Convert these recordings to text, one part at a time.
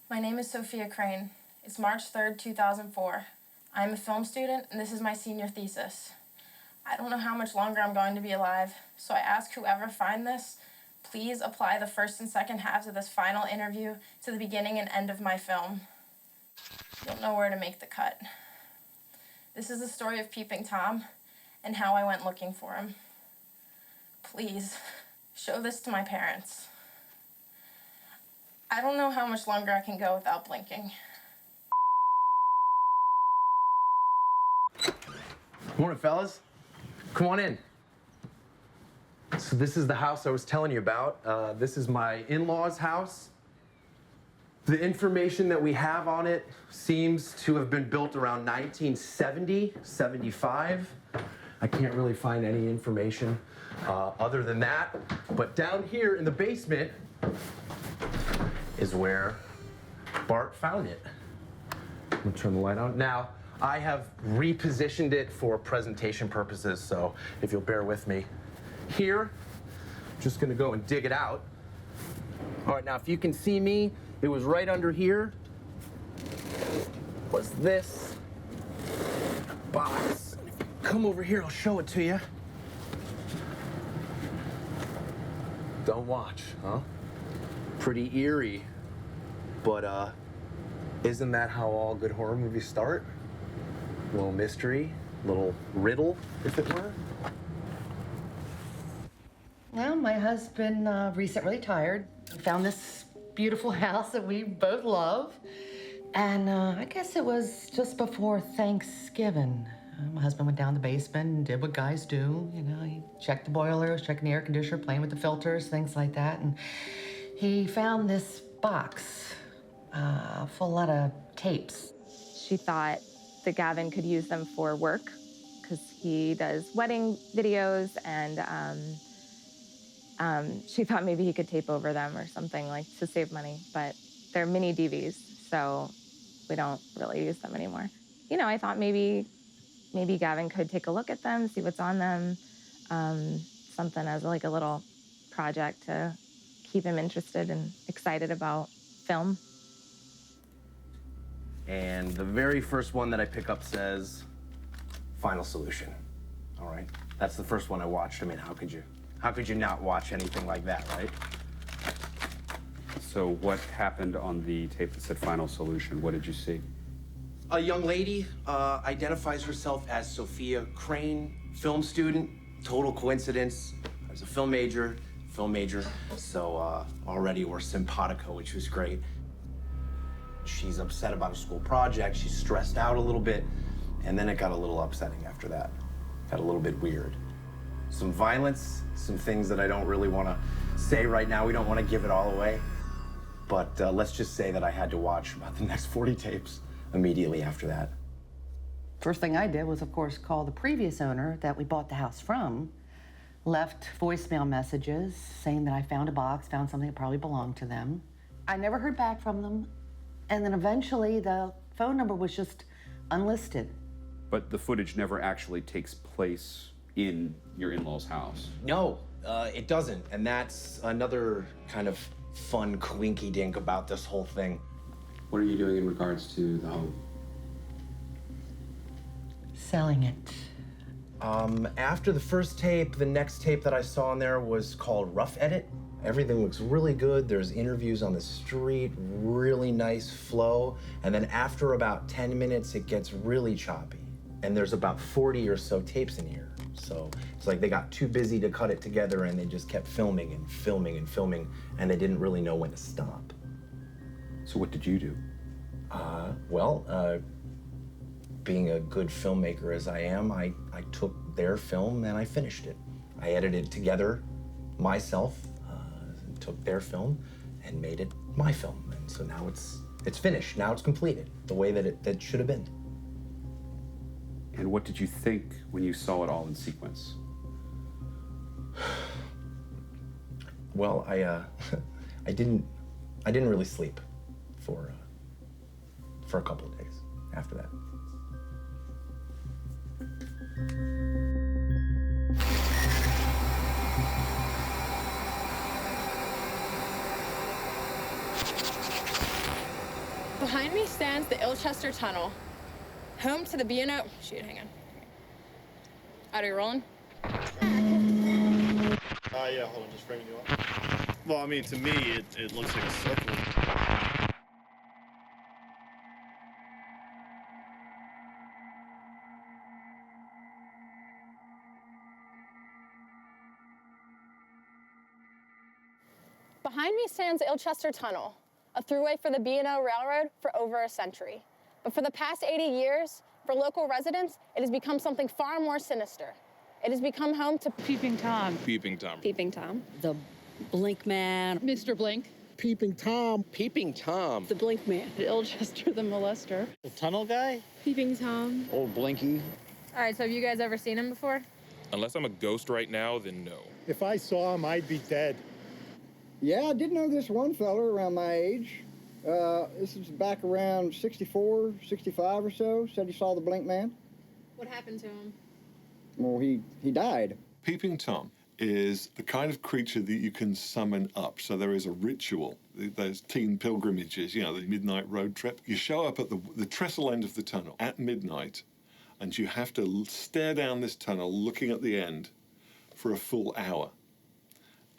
My name is Sophia Crane. It's March 3rd, 2004. I'm a film student, and this is my senior thesis. I don't know how much longer I'm going to be alive, so I ask whoever find this, please apply the first and second halves of this final interview to the beginning and end of my film. You'll know where to make the cut. This is the story of Peeping Tom and how I went looking for him. Please, show this to my parents. I don't know how much longer I can go without blinking. Morning, fellas. Come on in. So this is the house I was telling you about. This is my in-laws' house. The information that we have on it seems to have been built around 1970, 75. I can't really find any information other than that. But down here in the basement is where Bart found it. I'm gonna turn the light on. Now, I have repositioned it for presentation purposes, so if you'll bear with me. Here, I'm just gonna go and dig it out. All right, now if you can see me, it was right under here. Was this box. If you come over here, I'll show it to you. Don't watch, huh? Pretty eerie, but isn't that how all good horror movies start? A little mystery, a little riddle, if it were. Well, my husband recently retired. He found this beautiful house that we both love. And I guess it was just before Thanksgiving. My husband went down the basement and did what guys do. You know, he checked the boilers, checking the air conditioner, playing with the filters, things like that. And he found this box full of a lot of tapes. She thought that Gavin could use them for work because he does wedding videos, and she thought maybe he could tape over them or something, like, to save money. But they're mini DVs, so we don't really use them anymore. You know, I thought maybe Gavin could take a look at them, see what's on them, something as like a little project to keep him interested and excited about film. And the very first one that I pick up says, Final Solution. All right, that's the first one I watched. I mean, how could you not watch anything like that, right? So what happened on the tape that said Final Solution? What did you see? A young lady identifies herself as Sophia Crane, film student. Total coincidence. I was a film major, so already we're simpatico, which was great. She's upset about a school project. She's stressed out a little bit, and then it got a little upsetting after that. Got a little bit weird. Some violence, some things that I don't really want to say right now. We don't want to give it all away. But let's just say that I had to watch about the next 40 tapes immediately after that. First thing I did was, of course, call the previous owner that we bought the house from, left voicemail messages saying that I found a box, found something that probably belonged to them. I never heard back from them. And then eventually the phone number was just unlisted. But the footage never actually takes place in your in-laws' house. No, it doesn't. And that's another kind of fun coinky-dink about this whole thing. What are you doing in regards to the home? Selling it. After the first tape, the next tape that I saw on there was called Rough Edit. Everything looks really good. There's interviews on the street, really nice flow. And then after about 10 minutes, it gets really choppy. And there's about 40 or so tapes in here. So it's like they got too busy to cut it together and they just kept filming and filming and filming, and they didn't really know when to stop. So what did you do? Being a good filmmaker as I am, I took their film and I finished it. I edited it together myself, took their film and made it my film. And so now it's finished. Now it's completed the way that it should have been. And what did you think when you saw it all in sequence? Well, I didn't really sleep for a couple of days after that. Behind me stands the Ilchester Tunnel, home to the B&O. Shoot, hang on. Are you rolling? Yeah, hold on, just framing you up. Well, I mean, to me, it looks like a circle. Behind me stands the Ilchester Tunnel, a throughway for the B&O Railroad for over a century. But for the past 80 years, for local residents, it has become something far more sinister. It has become home to Peeping Tom. Peeping Tom. Peeping Tom. The Blink Man. Mr. Blink. Peeping Tom. Peeping Tom. The Blink Man. Ilchester the Molester. The tunnel guy? Peeping Tom. Old Blinky. All right, so have you guys ever seen him before? Unless I'm a ghost right now, then no. If I saw him, I'd be dead. Yeah, I did know this one fella around my age. This is back around 64, 65 or so. Said he saw the Blink Man. What happened to him? Well, he died. Peeping Tom is the kind of creature that you can summon up. So there is a ritual. Those teen pilgrimages, you know, the midnight road trip. You show up at the trestle end of the tunnel at midnight, and you have to stare down this tunnel looking at the end for a full hour.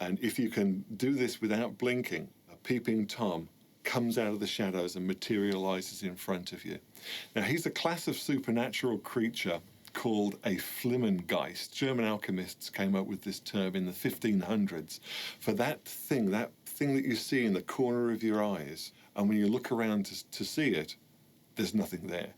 And if you can do this without blinking, a Peeping Tom comes out of the shadows and materializes in front of you. Now, he's a class of supernatural creature called a Flimmengeist. German alchemists came up with this term in the 1500s for that thing that you see in the corner of your eyes. And when you look around to see it, there's nothing there.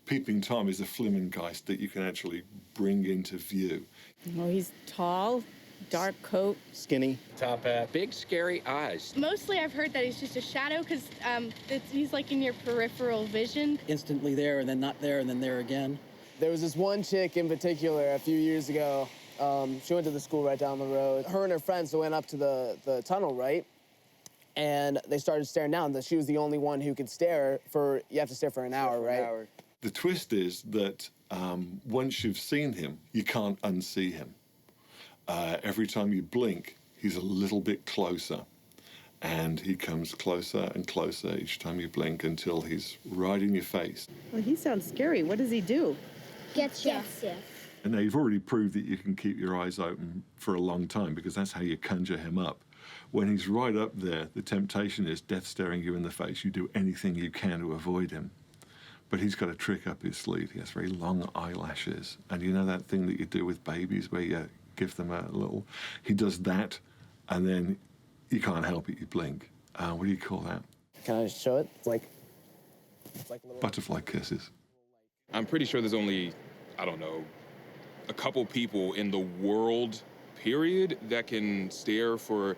Peeping Tom is a Flimmengeist that you can actually bring into view. Well, he's tall, dark coat. Skinny. Top hat. Big, scary eyes. Mostly I've heard that he's just a shadow because he's like in your peripheral vision. Instantly there, and then not there, and then there again. There was this one chick in particular a few years ago. She went to the school right down the road. Her and her friends went up to the tunnel, right? And they started staring down. She was the only one who could stare for, you have to stare for an hour, right? The twist is that once you've seen him, you can't unsee him. Every time you blink, he's a little bit closer. And he comes closer and closer each time you blink until he's right in your face. Well, he sounds scary. What does he do? Gets you. And now you've already proved that you can keep your eyes open for a long time because that's how you conjure him up. When he's right up there, the temptation is death staring you in the face. You do anything you can to avoid him. But he's got a trick up his sleeve. He has very long eyelashes. And you know that thing that you do with babies where you give them a little... He does that, and then you can't help it, you blink. What do you call that? Can I show it? It's like little... Butterfly kisses. I'm pretty sure there's only, I don't know, a couple people in the world, period, that can stare for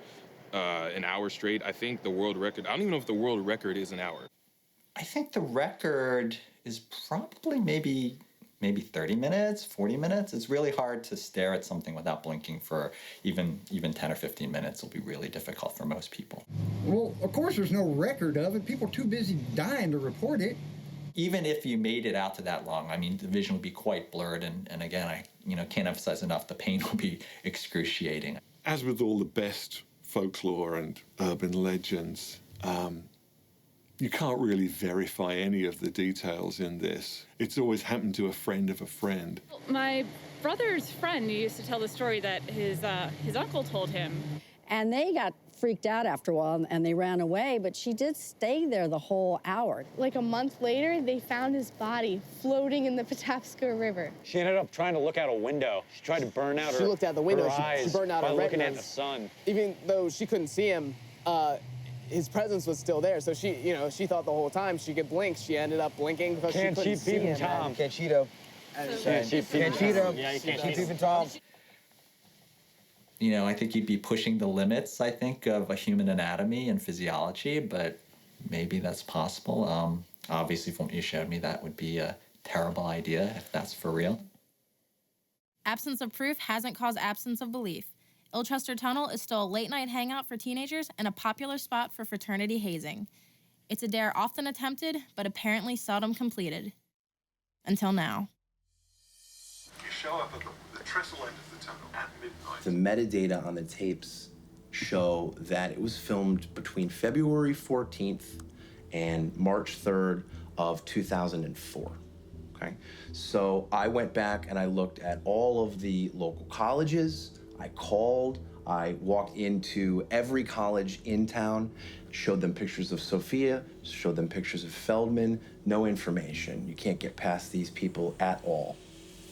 an hour straight. I think the world record, I don't even know if the world record is an hour. I think the record is probably maybe 30 minutes, 40 minutes. It's really hard to stare at something without blinking for even 10 or 15 minutes. It'll be really difficult for most people. Well, of course there's no record of it. People are too busy dying to report it. Even if you made it out to that long, I mean, the vision would be quite blurred. And again, I can't emphasize enough, the pain will be excruciating. As with all the best folklore and urban legends, you can't really verify any of the details in this. It's always happened to a friend of a friend. My brother's friend used to tell the story that his uncle told him. And they got freaked out after a while, and they ran away, but she did stay there the whole hour. Like a month later, they found his body floating in the Patapsco River. She ended up trying to look out a window. She tried to burn out She looked out the window. eyes She burned out by her looking retinas. at the sun. Even though she couldn't see him, his presence was still there. So she thought the whole time she could blink. She ended up blinking because she couldn't see him. Tom. Can't cheat him. Can't cheat him. Yeah, you can't cheat Peeping Tom. You know, I think you'd be pushing the limits, I think, of a human anatomy and physiology, but maybe that's possible. Obviously, from what you showed me, that would be a terrible idea if that's for real. Absence of proof hasn't caused absence of belief. Ilchester Tunnel is still a late-night hangout for teenagers and a popular spot for fraternity hazing. It's a dare often attempted, but apparently seldom completed. Until now. You show up at the trestle end of the tunnel at midnight. The metadata on the tapes show that it was filmed between February 14th and March 3rd of 2004. Okay? So I went back and I looked at all of the local colleges. I called, I walked into every college in town, showed them pictures of Sophia, showed them pictures of Feldman, no information. You can't get past these people at all.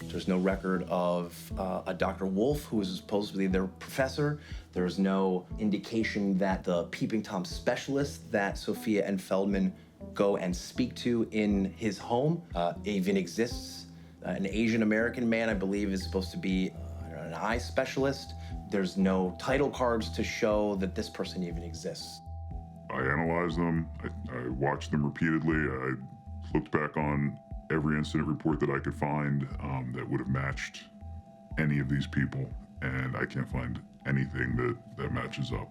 There's no record of a Dr. Wolf, who was supposedly their professor. There's no indication that the Peeping Tom specialist that Sophia and Feldman go and speak to in his home even exists. An Asian American man, I believe, is supposed to be an eye specialist. There's no title cards to show that this person even exists. I analyzed them, I watched them repeatedly, I looked back on every incident report that I could find that would have matched any of these people, and I can't find anything that matches up.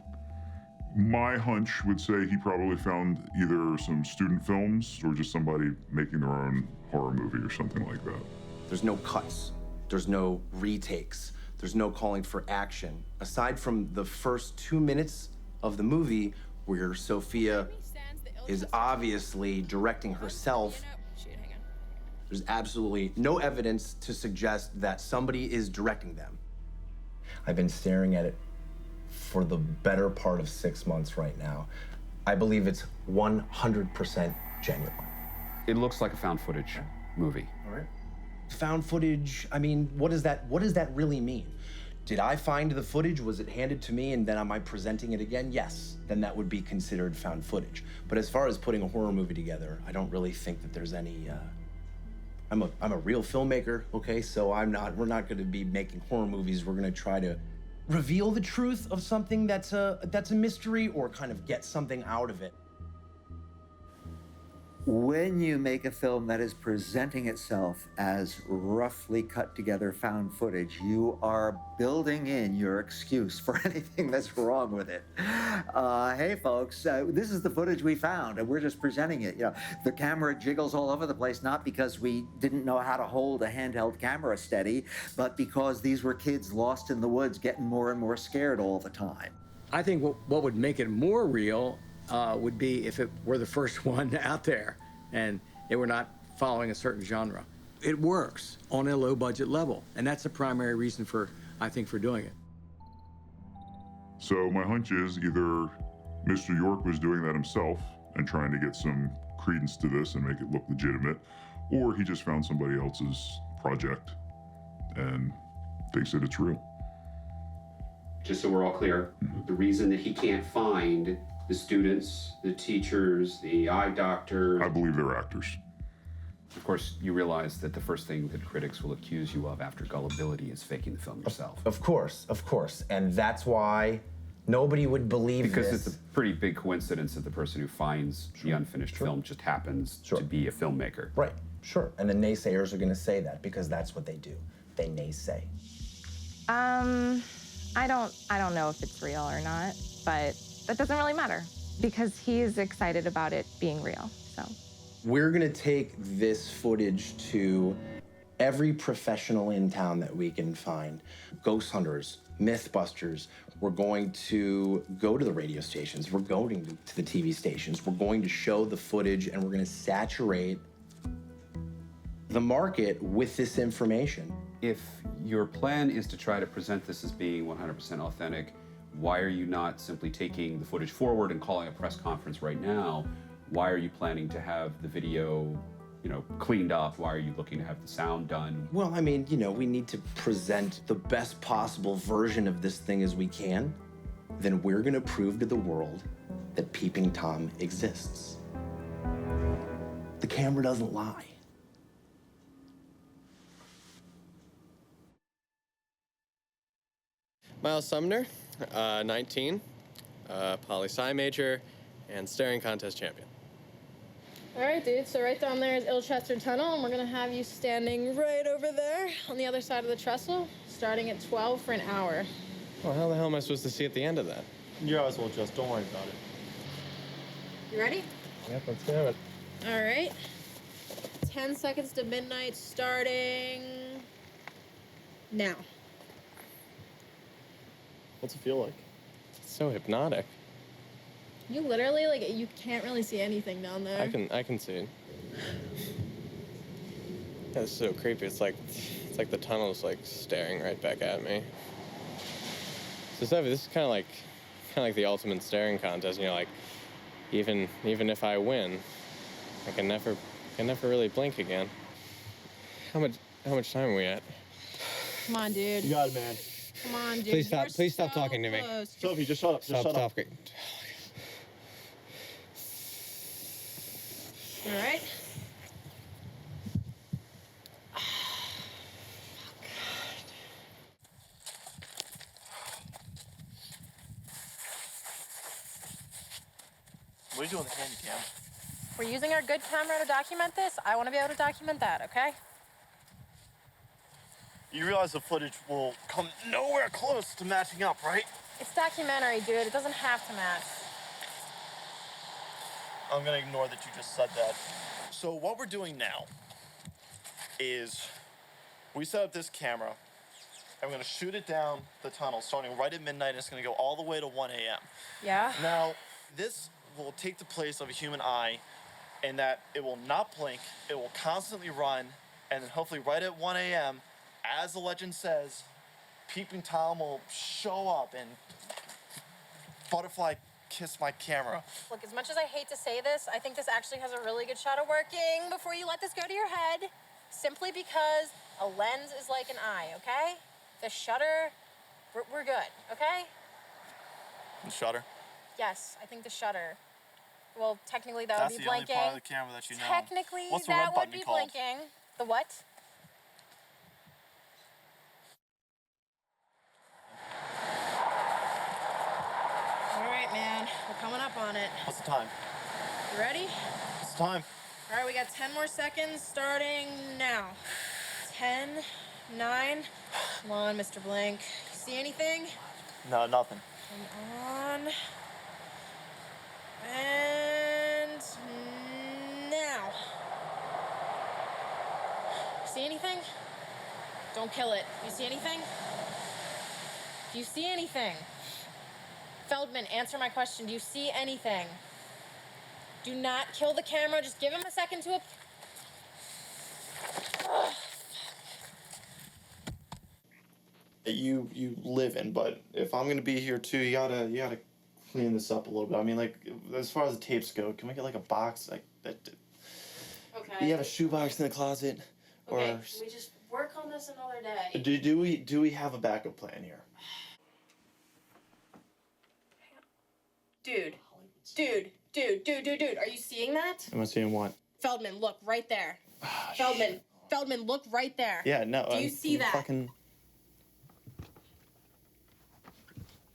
My hunch would say he probably found either some student films or just somebody making their own horror movie or something like that. There's no cuts, there's no retakes, there's no calling for action. Aside from the first 2 minutes of the movie where Sophia is obviously directing herself, there's absolutely no evidence to suggest that somebody is directing them. I've been staring at it for the better part of 6 months right now. I believe it's 100% genuine. It looks like a found footage movie. All right. Found footage, I mean, what does that really mean? Did I find the footage? Was it handed to me and then am I presenting it again? Yes, then that would be considered found footage. But as far as putting a horror movie together, I don't really think that there's any, I'm a real filmmaker, okay? So we're not gonna be making horror movies. We're gonna try to reveal the truth of something that's a mystery or kind of get something out of it. When you make a film that is presenting itself as roughly cut together found footage, you are building in your excuse for anything that's wrong with it. Hey folks, this is the footage we found and we're just presenting it. You know, the camera jiggles all over the place, not because we didn't know how to hold a handheld camera steady, but because these were kids lost in the woods getting more and more scared all the time. I think what would make it more real would be if it were the first one out there and they were not following a certain genre. It works on a low budget level, and that's the primary reason I think for doing it. So my hunch is either Mr. York was doing that himself and trying to get some credence to this and make it look legitimate, or he just found somebody else's project and thinks that it's real. Just so we're all clear, the reason that he can't find the students, the teachers, the eye doctors. I believe they're actors. Of course, you realize that the first thing that critics will accuse you of after gullibility is faking the film yourself. Of course. And that's why nobody would believe because this. It's a pretty big coincidence that the person who finds the unfinished film just happens to be a filmmaker. Right, sure. And the naysayers are gonna say that because that's what they do. They naysay. I don't know if it's real or not, but that doesn't really matter because he's excited about it being real, so. We're gonna take this footage to every professional in town that we can find. Ghost hunters, mythbusters. We're going to go to the radio stations. We're going to the TV stations. We're going to show the footage and we're gonna saturate the market with this information. If your plan is to try to present this as being 100% authentic, why are you not simply taking the footage forward and calling a press conference right now? Why are you planning to have the video, cleaned up? Why are you looking to have the sound done? Well, I mean, we need to present the best possible version of this thing as we can. Then we're gonna prove to the world that Peeping Tom exists. The camera doesn't lie. Miles Sumner, 19, poli-sci major, and staring contest champion. All right, dude, so right down there is Ilchester Tunnel, and we're gonna have you standing right over there on the other side of the trestle, starting at 12 for an hour. Well, how the hell am I supposed to see at the end of that? Your eyes will adjust. Don't worry about it. You ready? Yep, let's do it. All right. 10 seconds to midnight, starting now. What's it feel like? It's so hypnotic. You literally, like, you can't really see anything down there. I can see it. Yeah, it's so creepy. It's like the tunnel's like staring right back at me. So Steffi, this is kind of like the ultimate staring contest. You know, like even if I win, I can never really blink again. How much time are we at? Come on, dude. You got it, man. Come on, dude. Please stop talking to me. Sophie, just shut up. Just shut up. All right. What are you doing with the handy cam? We're using our good camera to document this. I want to be able to document that, okay? You realize the footage will come nowhere close to matching up, right? It's documentary, dude. It doesn't have to match. I'm gonna ignore that you just said that. So what we're doing now is we set up this camera and we're gonna shoot it down the tunnel starting right at midnight and it's gonna go all the way to 1 a.m. Yeah? Now, this will take the place of a human eye in that it will not blink, it will constantly run, and then hopefully right at 1 a.m., as the legend says, Peeping Tom will show up and butterfly kiss my camera. Look, as much as I hate to say this, I think this actually has a really good shot of working before you let this go to your head. Simply because a lens is like an eye, okay? The shutter, we're good, okay? The shutter? Yes, I think the shutter. Well, technically that That's would be the only blinking. part of the camera that you know. Technically What's the that red would button be called? blinking. The what? All right, man. We're coming up on it. What's the time? You ready? What's the time? All right, we got 10 more seconds starting now. 10, 9. Come on, Mr. Blink. See anything? No, nothing. Come on. And now. See anything? Don't kill it. You see anything? Do you see anything? Feldman, answer my question. Do you see anything? Do not kill the camera. Just give him a second to... You live in, but if I'm gonna be here too, you gotta clean this up a little bit. I mean, like, as far as the tapes go, can we get like a box like that? Okay. You have a shoebox in the closet, Okay, or can we just work on this another day? do we have a backup plan here? Dude, are you seeing that? Am I seeing what? Feldman, look, right there. Feldman, look right there. Yeah, no. Do you see that? Fucking...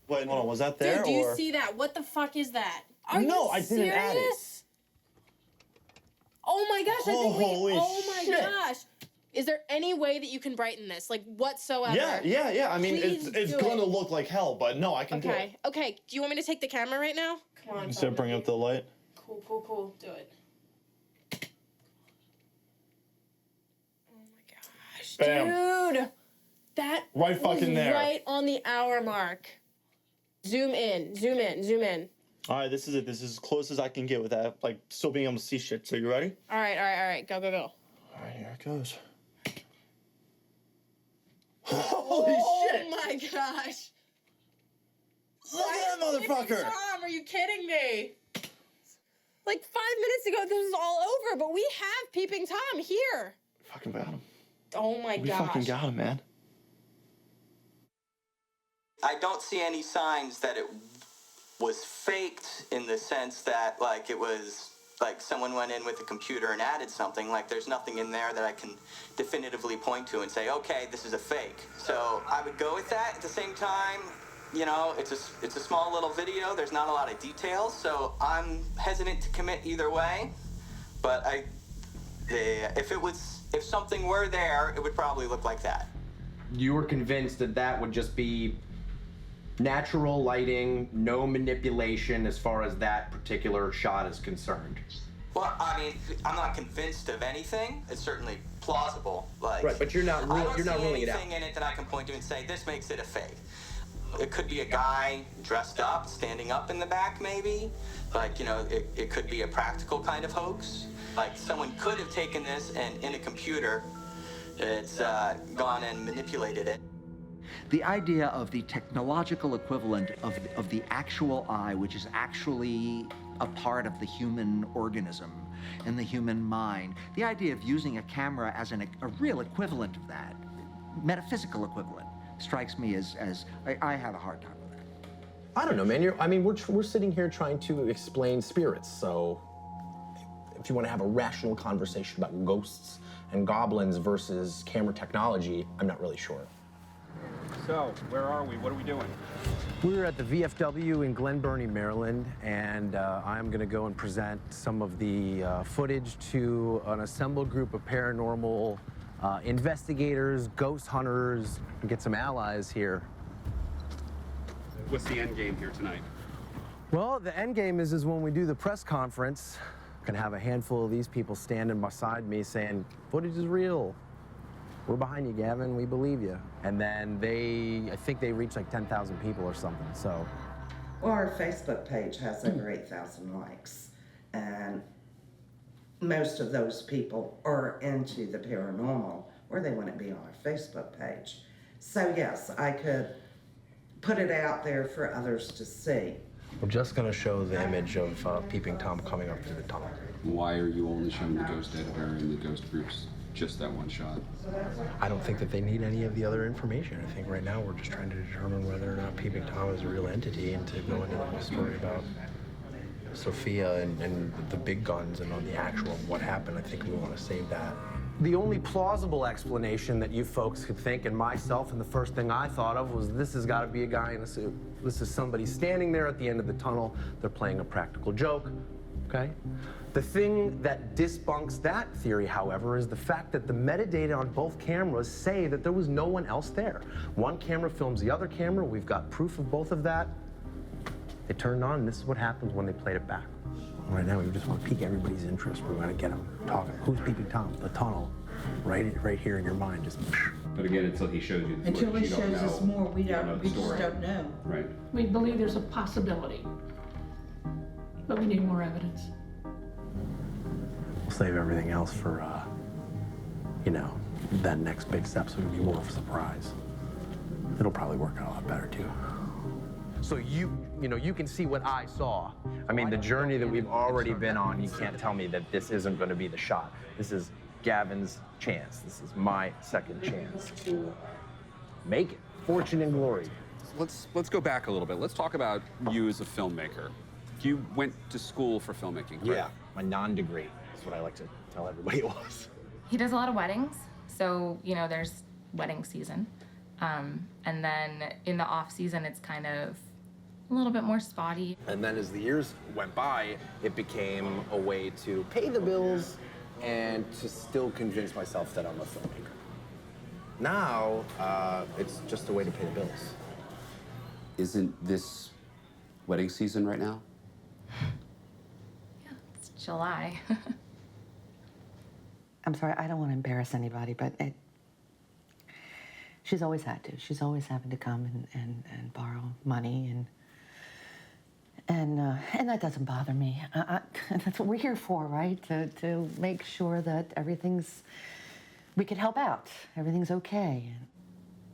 Wait, hold on. Was that there Dude, do you or? see that? What the fuck is that? Are No, you I didn't add it. serious? Oh my gosh, I think Holy oh my shit. gosh. Is there any way that you can brighten this? Like, whatsoever? Yeah. I mean, Please it's do gonna it. look like hell, but no, I can do it. Okay. Do you want me to take the camera right now? Come on. Instead of bring up the light. Cool. Do it. Oh my gosh. Bam. Dude. That Right fucking was there. right on the hour mark. Zoom in. All right, this is it. This is as close as I can get with that, like still being able to see shit. So you ready? All right. Go. All right, here it goes. Holy shit! Oh my gosh. Look at that motherfucker! Tom, are you kidding me? Like 5 minutes ago, this was all over, but we have Peeping Tom here. Fucking got him. Oh my We gosh. fucking got him, man. I don't see any signs that it was faked in the sense that, like, it was, like, someone went in with a computer and added something. Like, there's nothing in there that I can definitively point to and say, okay, this is a fake. So I would go with that. At the same time, you know, it's a small little video. There's not a lot of details, so I'm hesitant to commit either way. But if something were there, it would probably look like that. You were convinced that that would just be natural lighting, no manipulation as far as that particular shot is concerned. Well, I mean, I'm not convinced of anything. It's certainly plausible. Like, Right, but you're not ruling it out. I don't see anything in it that I can point to and say this makes it a fake. It could be a guy dressed up, standing up in the back, maybe. Like, you know, it could be a practical kind of hoax. Like, someone could have taken this and in a computer, it's gone and manipulated it. The idea of the technological equivalent of the actual eye, which is actually a part of the human organism and the human mind, the idea of using a camera as a real equivalent of that, metaphysical equivalent, strikes me as I have a hard time with it. I don't know, man. We're sitting here trying to explain spirits, so if you want to have a rational conversation about ghosts and goblins versus camera technology, I'm not really sure. So, where are we? What are we doing? We're at the VFW in Glen Burnie, Maryland, and I'm going to go and present some of the footage to an assembled group of paranormal investigators, ghost hunters, and get some allies here. What's the end game here tonight? Well, the end game is when we do the press conference, I'm going to have a handful of these people standing beside me saying, footage is real. We're behind you, Gavin. We believe you. And then I think they reach like 10,000 people or something, so. Well, our Facebook page has over 8,000 likes, and most of those people are into the paranormal, or they wouldn't be on our Facebook page. So yes, I could put it out there for others to see. We're just going to show the image of Peeping Tom coming up through the tunnel. Why are you only showing the ghost editor and the ghost groups just that one shot? I don't think that they need any of the other information. I think right now we're just trying to determine whether or not Peeping Tom is a real entity, and to go into the story about Sophia and the big guns and on the actual what happened. I think we want to save that. The only plausible explanation that you folks could think, and myself, and the first thing I thought of was this has got to be a guy in a suit. This is somebody standing there at the end of the tunnel. They're playing a practical joke, okay? The thing that debunks that theory, however, is the fact that the metadata on both cameras say that there was no one else there. One camera films the other camera. We've got proof of both of that. They turned on, and this is what happens when they played it back. Right now, we just want to pique everybody's interest. We want to get them talking. Who's Peeping Tom? The tunnel, right here in your mind. Just. But again, until he shows you the until footage, he shows us more, we just don't know. Right. We believe there's a possibility, but we need more evidence. We'll save everything else for, that next big step, so it'll be more of a surprise. It'll probably work out a lot better, too. So you can see what I saw. I mean, the journey that we've already been on, you can't tell me that this isn't going to be the shot. This is Gavin's chance. This is my second chance to make it. Fortune and glory. Let's go back a little bit. Let's talk about you as a filmmaker. You went to school for filmmaking, correct? Yeah, my non-degree. That's what I like to tell everybody it was. He does a lot of weddings, so, there's wedding season. And then in the off season, it's kind of a little bit more spotty. And then as the years went by, it became a way to pay the bills and to still convince myself that I'm a filmmaker. Now, it's just a way to pay the bills. Isn't this wedding season right now? Yeah, it's July. I'm sorry, I don't want to embarrass anybody, but she's always had to. She's always having to come and borrow money, and that doesn't bother me. That's what we're here for, right? To make sure that we can help out. Everything's okay.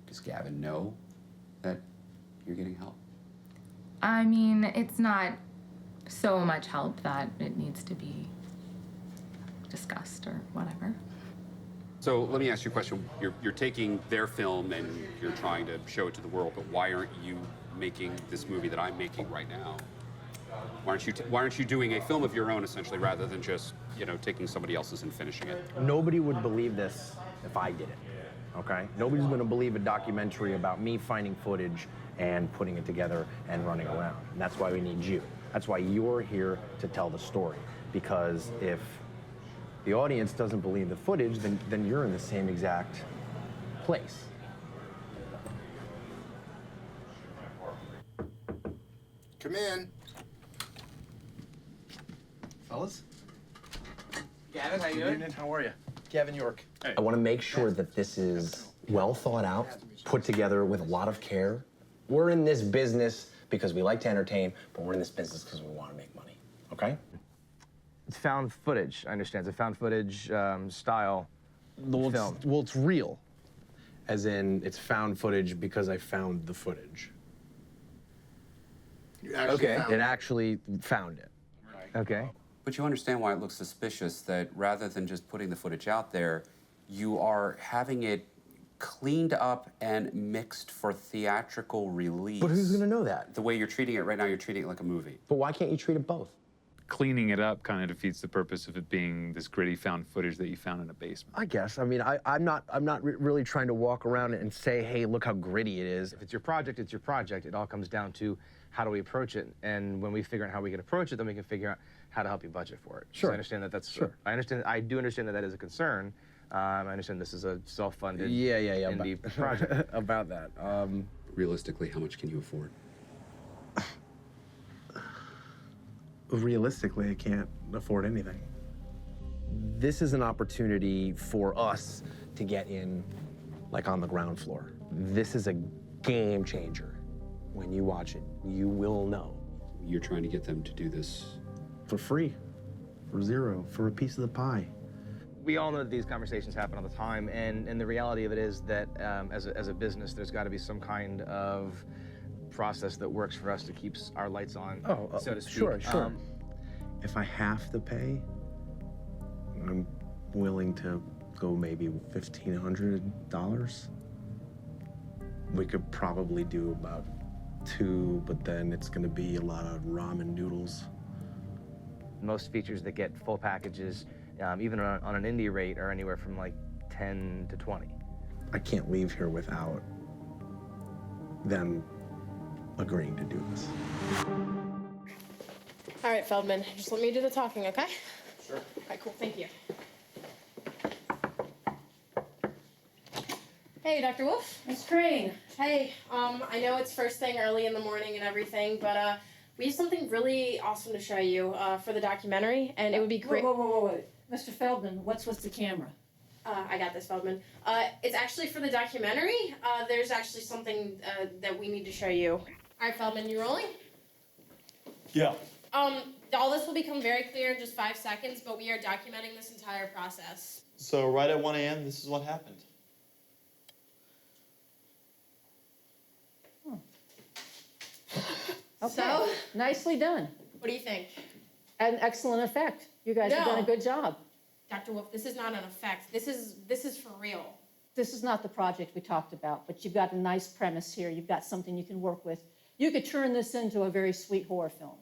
Does Gavin know that you're getting help? I mean, it's not so much help that it needs to be discussed or whatever. So let me ask you a question. You're taking their film and you're trying to show it to the world, but why aren't you making this movie that I'm making right now? Why aren't you doing a film of your own, essentially, rather than just taking somebody else's and finishing it? Nobody would believe this if I did it. okay? Nobody's gonna believe a documentary about me finding footage and putting it together and running around. And that's why we need you. That's why you're here to tell the story. Because if the audience doesn't believe the footage, then you're in the same exact place. Come in. Fellas? Gavin, how you doing? How are you? Gavin York. I want to make sure that this is well thought out, put together with a lot of care. We're in this business because we like to entertain, but we're in this business because we want to make money, okay? It's found footage, I understand. It's a found footage style film. Well, it's real. As in, it's found footage because I found the footage. Okay. It actually found it. Okay. But you understand why it looks suspicious that rather than just putting the footage out there, you are having it cleaned up and mixed for theatrical release. But who's gonna know that? The way you're treating it right now, you're treating it like a movie. But why can't you treat it both? Cleaning it up kind of defeats the purpose of it being this gritty found footage that you found in a basement. I guess. I mean, I'm not really trying to walk around and say, hey, look how gritty it is. If it's your project, it's your project. It all comes down to how do we approach it? And when we figure out how we can approach it, then we can figure out how to help you budget for it. Sure. So I understand that that's, Sure. I do understand that that is a concern. I understand this is a self-funded indie about, project. about that. Realistically, how much can you afford? Realistically, I can't afford anything. This is an opportunity for us to get in, like, on the ground floor. This is a game changer. When you watch it, you will know. You're trying to get them to do this for free, for zero, for a piece of the pie. We all know that these conversations happen all the time, and the reality of it is that as a business, there's got to be some kind of process that works for us to keep our lights on, so to speak. Sure. If I have to pay, I'm willing to go maybe $1,500. We could probably do about 2, but then it's gonna be a lot of ramen noodles. Most features that get full packages, even on an indie rate, are anywhere from like 10 to 20. I can't leave here without them agreeing to do this. All right, Feldman, just let me do the talking, okay? Sure. All right, cool, thank you. Hey, Dr. Wolf. Miss Crane. Hey, I know it's first thing early in the morning and everything, but we have something really awesome to show you for the documentary, and it would be great. Whoa. Mr. Feldman, what's with the camera? I got this, Feldman. It's actually for the documentary. There's actually something that we need to show you. All right, Feldman, you rolling? Yeah. All this will become very clear in just 5 seconds, but we are documenting this entire process. So right at 1 a.m., this is what happened. Okay. So? Nicely done. What do you think? An excellent effect. You guys have done a good job. Dr. Wolf, this is not an effect. This is for real. This is not the project we talked about, but you've got a nice premise here. You've got something you can work with. You could turn this into a very sweet horror film.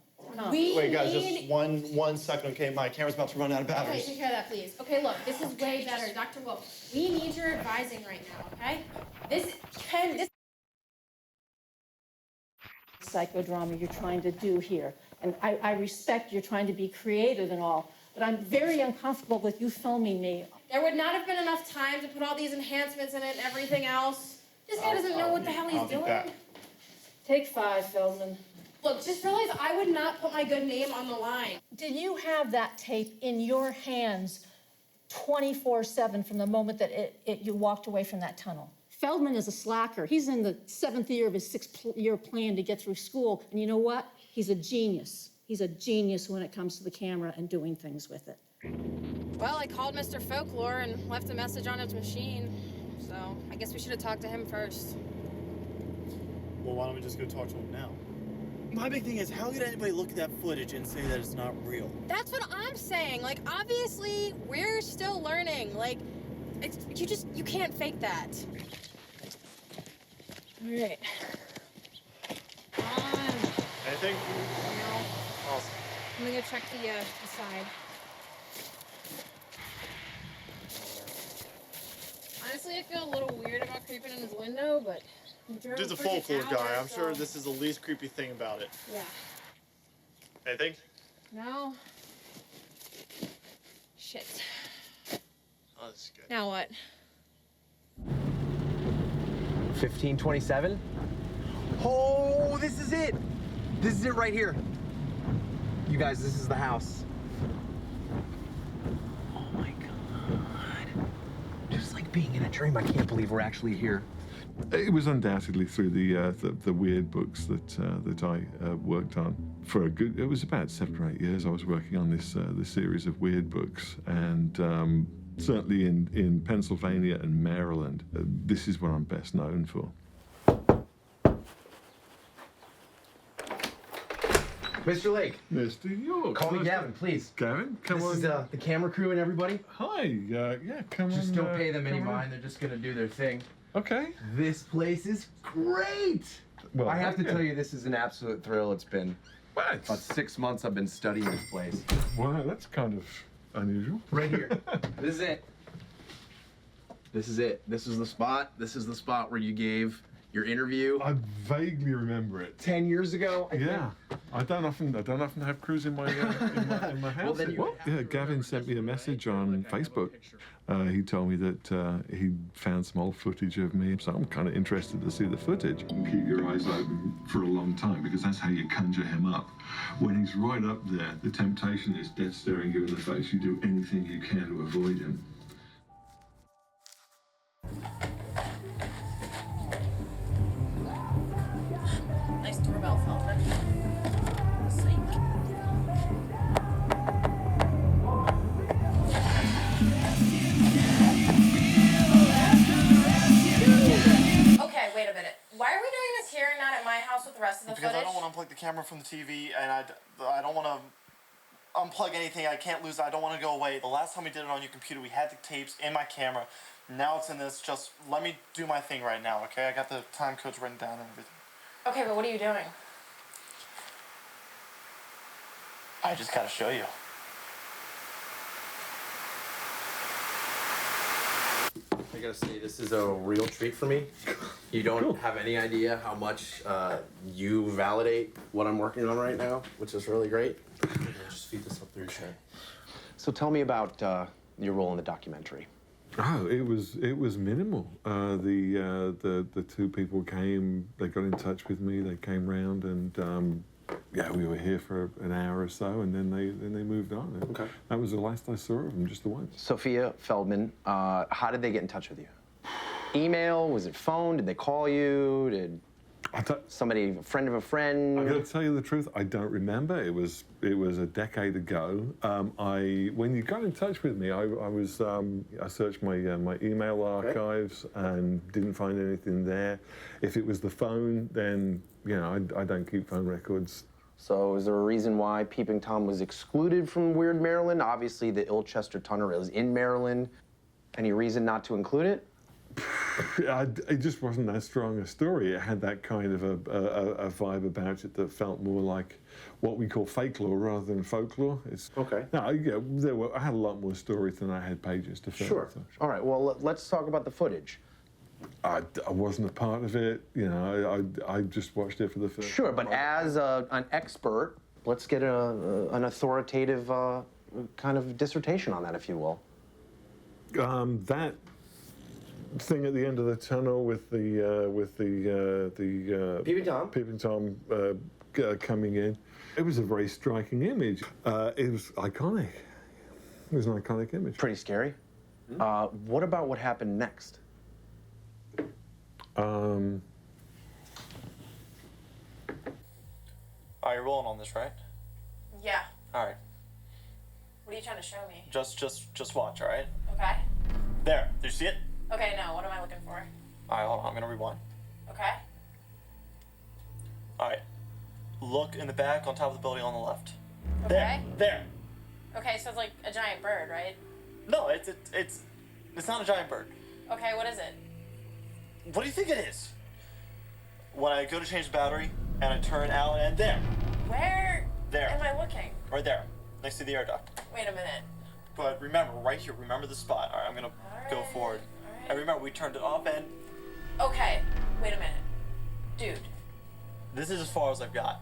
Wait, guys, just one second, okay? My camera's about to run out of Okay, batteries. take care of that, please. Okay, look, this is way better. Dr. Wolf, we need your advising right now, okay? This psychodrama you're trying to do here. And I respect you're trying to be creative and all, but I'm very uncomfortable with you filming me. There would not have been enough time to put all these enhancements in it and everything else. This guy doesn't know what the hell he's doing. Take 5, Feldman. Look, just realize I would not put my good name on the line. Did you have that tape in your hands 24/7 from the moment that you walked away from that tunnel? Feldman is a slacker. He's in the 7th year of his 6th-year plan to get through school. And you know what? He's a genius. He's a genius when it comes to the camera and doing things with it. Well, I called Mr. Folklore and left a message on his machine. So I guess we should have talked to him first. Well, why don't we just go talk to him now? My big thing is, how could anybody look at that footage and say that it's not real? That's what I'm saying. Like, obviously, we're still learning. Like, you can't fake that. All right. Anything? No. Awesome. I'm gonna go check the side. Honestly, Honestly, I feel a little weird about creeping in his window, but... Dude's a folklore guy. I'm sure this is the least creepy thing about it. Yeah. Anything? No. Shit. Oh, this is good. Now what? 1527? Oh, this is it! This is it right here. You guys, this is the house. Oh my God. Just like being in a dream. I can't believe we're actually here. It was undoubtedly through the weird books that I worked on for a good. It was about 7 or 8 years. I was working on this series of weird books, and certainly in Pennsylvania and Maryland, this is what I'm best known for. Mr. Lake. Mr. York. Call me Gavin, please. Gavin, come on. This is the camera crew and everybody. Hi. Yeah, come on. Just don't pay them any mind. They're just gonna do their thing. Okay. This place is great. Well, I have to yeah. tell you, this is an absolute thrill. It's been about 6 months I've been studying this place. Wow, that's kind of unusual. Right here. This is it. This is it. This is the spot. This is the spot where you gave your interview. I vaguely remember it. 10 years ago. I Yeah, I don't often have crews in my in my house. Yeah, Gavin sent me a message on Facebook. He told me that he found some old footage of me, so I'm kind of interested to see the footage. Keep your eyes open for a long time, because that's how you conjure him up. When he's right up there, the temptation is death staring you in the face. You do anything you can to avoid him. Nice doorbell, Feldman. Okay, wait a minute. Why are we doing this here and not at my house with the rest of the Because footage? I don't want to unplug the camera from the TV, and I don't want to unplug anything. I can't lose it. I don't want to go away. The last time we did it on your computer, we had the tapes in my camera. Now it's in this. Just let me do my thing right now, okay? I got the time codes written down and everything. Okay, but what are you doing? I just gotta show you. I gotta say, this is a real treat for me. You don't have any idea how much you validate what I'm working on right now, which is really great. Just feed this up through your chair. So tell me about your role in the documentary. Oh, it was minimal. The two people came. They got in touch with me. They came round, and yeah, we were here for an hour or so, and then they moved on. Okay. That was the last I saw of them, just the once. Sophia Feldman, how did they get in touch with you? Email? Was it phone? Did they call you? Did somebody, a friend of a friend? I got to tell you the truth, I don't remember. It was a decade ago. When you got in touch with me, I searched my email archives and didn't find anything there. If it was the phone, then I don't keep phone records. So is there a reason why Peeping Tom was excluded from Weird Maryland? Obviously, the Ilchester Tunnel is in Maryland. Any reason not to include it? It just wasn't that strong a story. It had that kind of a vibe about it that felt more like what we call fake lore rather than folklore. Okay. No, I had a lot more stories than I had pages to fill. Sure. All right, well, let's talk about the footage. I wasn't a part of it. I just watched it for the first time. Sure, but as an expert, let's get an authoritative kind of dissertation on that, if you will. That thing at the end of the tunnel with the Peeping Tom coming in. It was a very striking image. It was iconic. It was an iconic image. Pretty scary. What about what happened next? Alright, you're rolling on this, right? Yeah. Alright. What are you trying to show me? Just watch, alright? Okay. There. Do you see it? Okay, no, what am I looking for? Alright, hold on. I'm gonna rewind. Okay. Alright. Look in the back on top of the building on the left. Okay. There. Okay, so it's like a giant bird, right? No, it's not a giant bird. Okay, what is it? What do you think it is? When I go to change the battery and I turn out and there. Where There. am I looking? Right there. Next to the air duct. Wait a minute. But remember, right here, remember the spot. Alright, I'm gonna go forward. And remember, we turned it off and... Okay, wait a minute. Dude. This is as far as I've got.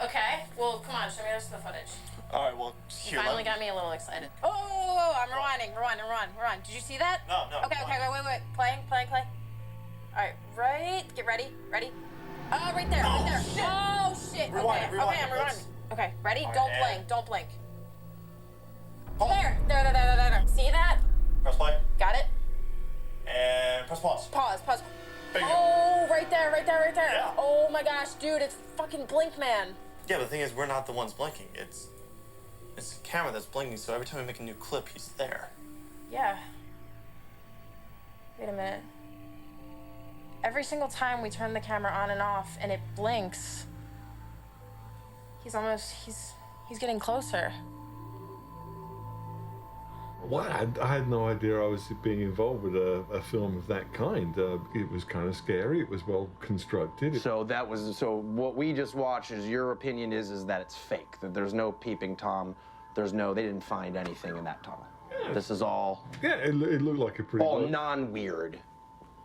Okay, well, come on, show me the rest of the footage. All right, well, You here, finally got me a little excited. Oh, I'm rewinding. Did you see that? No. Okay, wait. Playing. All right, right. Get ready. Oh, right there. Oh, shit. Rewind it. Okay, I'm rewinding. Okay, ready? All Don't right, blink. Don't blink. There. See that? Press play. Got it? And press pause. Pause. Bingo. Oh, right there. Yeah. Oh my gosh, dude, it's fucking Blink Man. Yeah, but the thing is, we're not the ones blinking. It's the camera that's blinking, so every time we make a new clip, he's there. Yeah. Wait a minute. Every single time we turn the camera on and off and it blinks, he's getting closer. Well, I had no idea I was being involved with a film of that kind. It was kind of scary. It was well constructed. So what we just watched is your opinion is that it's fake, that there's no Peeping Tom, they didn't find anything in that tunnel. Yeah. This is all... Yeah, it looked like a pretty... all non-weird.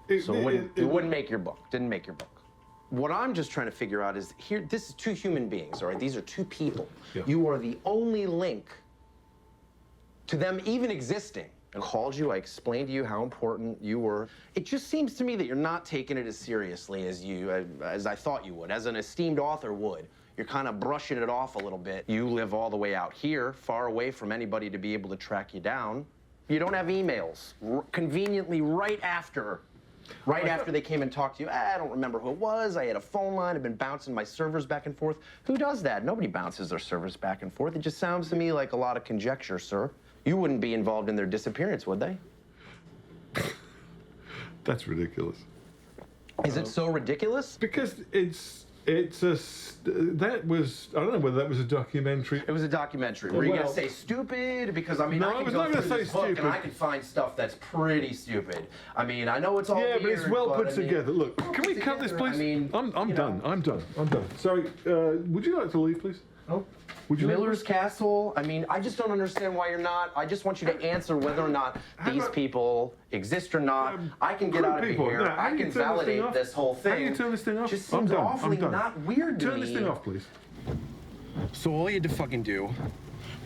It wouldn't make your book, didn't make your book. What I'm just trying to figure out is, this is two human beings, all right? These are two people. Yeah. You are the only link to them even existing. I called you, I explained to you how important you were. It just seems to me that you're not taking it as seriously as I thought you would, as an esteemed author would. You're kind of brushing it off a little bit. You live all the way out here, far away from anybody to be able to track you down. You don't have emails. Conveniently, right after they came and talked to you, I don't remember who it was. I had a phone line. I've been bouncing my servers back and forth. Who does that? Nobody bounces their servers back and forth. It just sounds to me like a lot of conjecture, sir. You wouldn't be involved in their disappearance, would they? That's ridiculous. Is it so ridiculous? Because that was, I don't know whether that was a documentary. It was a documentary. Were you going to say stupid? Because, I mean, I can go through this book and I can find stuff that's pretty stupid. I mean, I know it's all weird, but it's well put together. I mean, Look, can we cut this, please? I mean, I'm done. I'm done. Sorry, would you like to leave, please? No. Would you Miller's Castle, I mean, I just don't understand why you're not. I just want you to answer whether or not these people exist or not. I can get out of here. I can validate this whole thing. How do you turn this thing off? Just seems awfully not weird to me. Turn this thing off, please. So all you had to fucking do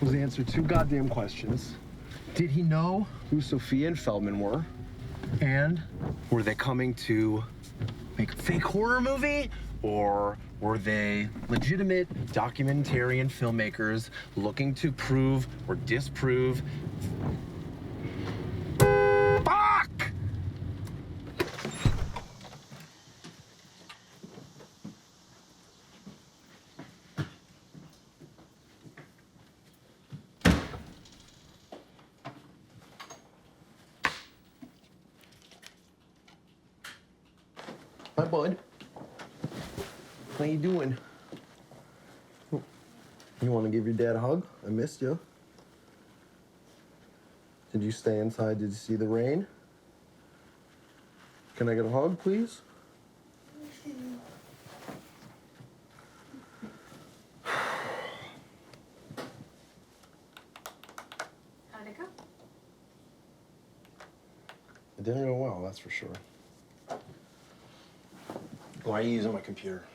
was answer two goddamn questions. Did he know who Sophia and Feldman were? And were they coming to make a fake horror movie? Or were they legitimate documentarian filmmakers looking to prove or disprove? Fuck! Hi, bud. How you doing? You want to give your dad a hug? I missed you. Did you stay inside? Did you see the rain? Can I get a hug, please? How'd it go? It didn't go well, that's for sure. Why are you using my computer?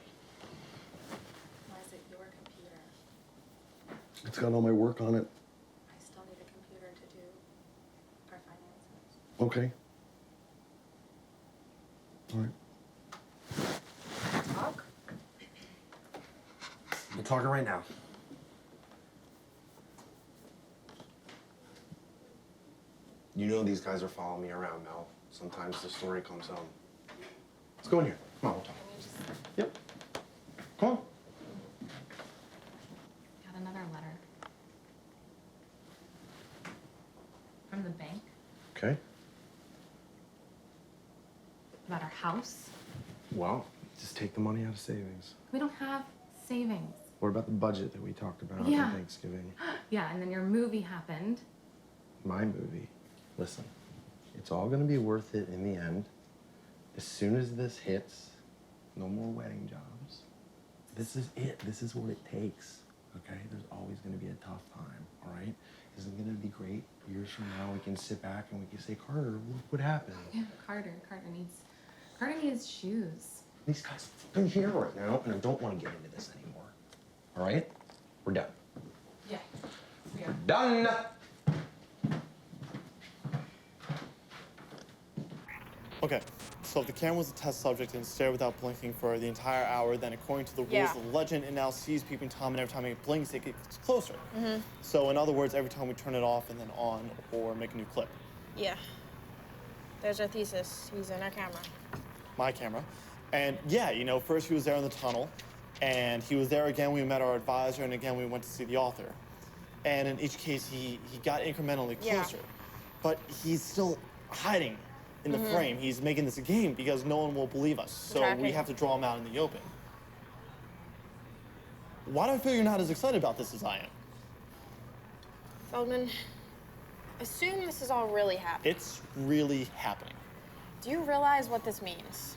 Why is it your computer? It's got all my work on it. I still need a computer to do our finances. Okay. All right. Talk? We're talking right now. You know these guys are following me around, Mel. Sometimes the story comes home. Let's go in here. Come on, we'll talk. Yep. Come on. Got another letter. From the bank Okay. about our house. Well, just take the money out of savings. We don't have savings. What about the budget that we talked about Yeah. on Thanksgiving? Yeah, and then your movie happened. My movie. Listen, it's all gonna be worth it in the end. As soon as this hits, no more wedding jobs. This is it. This is what it takes. okay? There's always going to be a tough time, all right? Isn't it going to be great? Years from now, we can sit back and we can say, Carter, look what happened. Yeah, Carter needs shoes. These guys are here right now, and I don't want to get into this anymore. All right? We're done. Yeah. We're done. Okay, so if the camera was a test subject and stared without blinking for the entire hour, then according to the rules of the legend, it now sees Peeping Tom, and every time it blinks, it gets closer. Mm-hmm. So in other words, every time we turn it off and then on or make a new clip. Yeah. There's our thesis. He's in our camera. My camera. And yeah, you know, first he was there in the tunnel, and he was there again when we met our advisor, and again we went to see the author. And in each case, he got incrementally closer. Yeah. But he's still hiding in the frame. He's making this a game because no one will believe us. So we have to draw him out in the open. Why do I feel you're not as excited about this as I am? Feldman, assume this is all really happening. It's really happening. Do you realize what this means?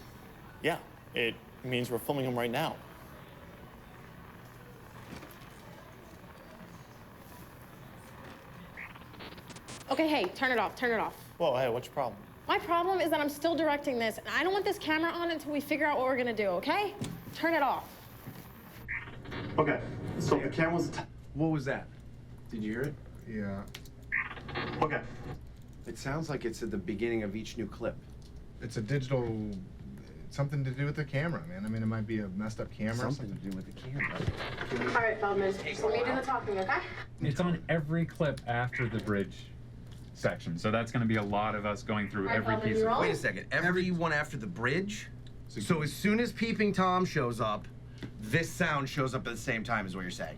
Yeah, it means we're filming him right now. Okay, hey, turn it off, turn it off. Whoa, hey, what's your problem? My problem is that I'm still directing this, and I don't want this camera on until we figure out what we're gonna do, okay? Turn it off. Okay, so the camera's... What was that? Did you hear it? Yeah. Okay. It sounds like it's at the beginning of each new clip. It's a digital, something to do with the camera, man. I mean, it might be a messed up camera. Something to do with the camera. All right, Feldman, so let me do the talking, okay? It's on every clip after the bridge section, so that's going to be a lot of us going through every piece of. Wait a second. Everyone after the bridge? So as soon as Peeping Tom shows up, this sound shows up at the same time, is what you're saying?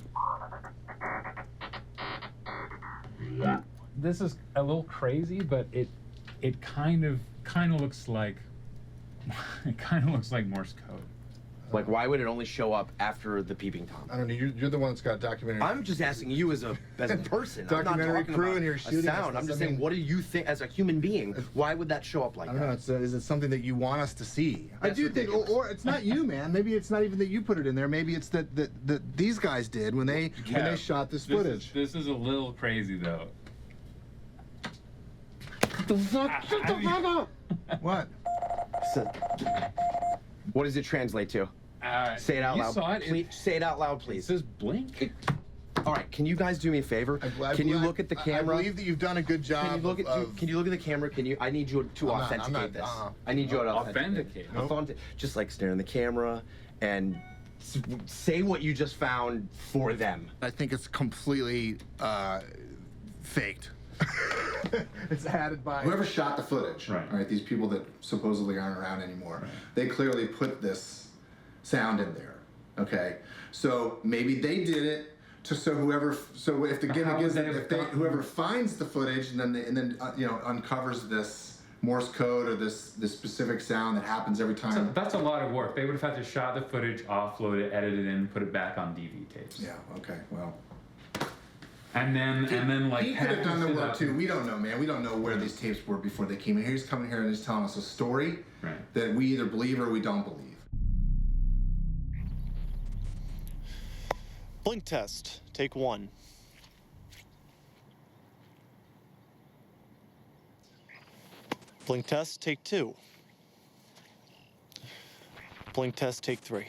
This is a little crazy, but it kind of looks like Morse code. Like, why would it only show up after the Peeping Tom? I don't know. You're the one that's got documentary. I'm just asking you as a person. Documentary I'm not talking crew about in here a shooting sound. us. I'm just I mean- saying, what do you think as a human being? Why would that show up like I don't that? know. Is it something that you want us to see? I That's do think, or it's not you, man. Maybe it's not even that you put it in there. Maybe it's that these guys did when they shot this footage. This is a little crazy, though. What? So, what does it translate to? Say it out you loud. saw it. Please, say it out loud, please. It says blink. All right, can you guys do me a favor? Can you look at the camera? I believe that you've done a good job. Can you look at? Can you look at the camera? Can you? I need you to authenticate this. I need you to authenticate. Just like stare in the camera and say what you just found for them. I think it's completely faked. It's added by whoever shot the footage. Right. These people that supposedly aren't around anymore. Right. They clearly put this sound in there. Okay. So maybe they did it to whoever finds the footage and then uncovers this Morse code or this specific sound that happens every time. So that's a lot of work. They would have had to shot the footage, offload it, edit it in, put it back on DV tapes. Yeah. Okay. Well. And then like he could have done the work too. We don't know, man. We don't know where these tapes were before they came in. He's coming here and he's telling us a story that we either believe or we don't believe. Blink test, take 1. Blink test, take 2. Blink test, take 3.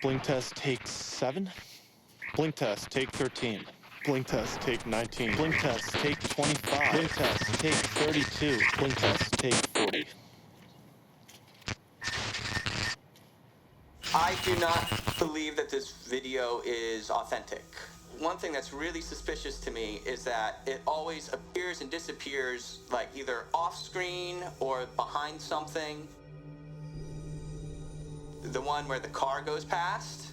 Blink test, take 7. Blink test, take 13. Blink test, take 19. Blink test, take 25. Blink test, take 32. Blink test, take 40. I do not believe that this video is authentic. One thing that's really suspicious to me is that it always appears and disappears, like either off screen or behind something. The one where the car goes past,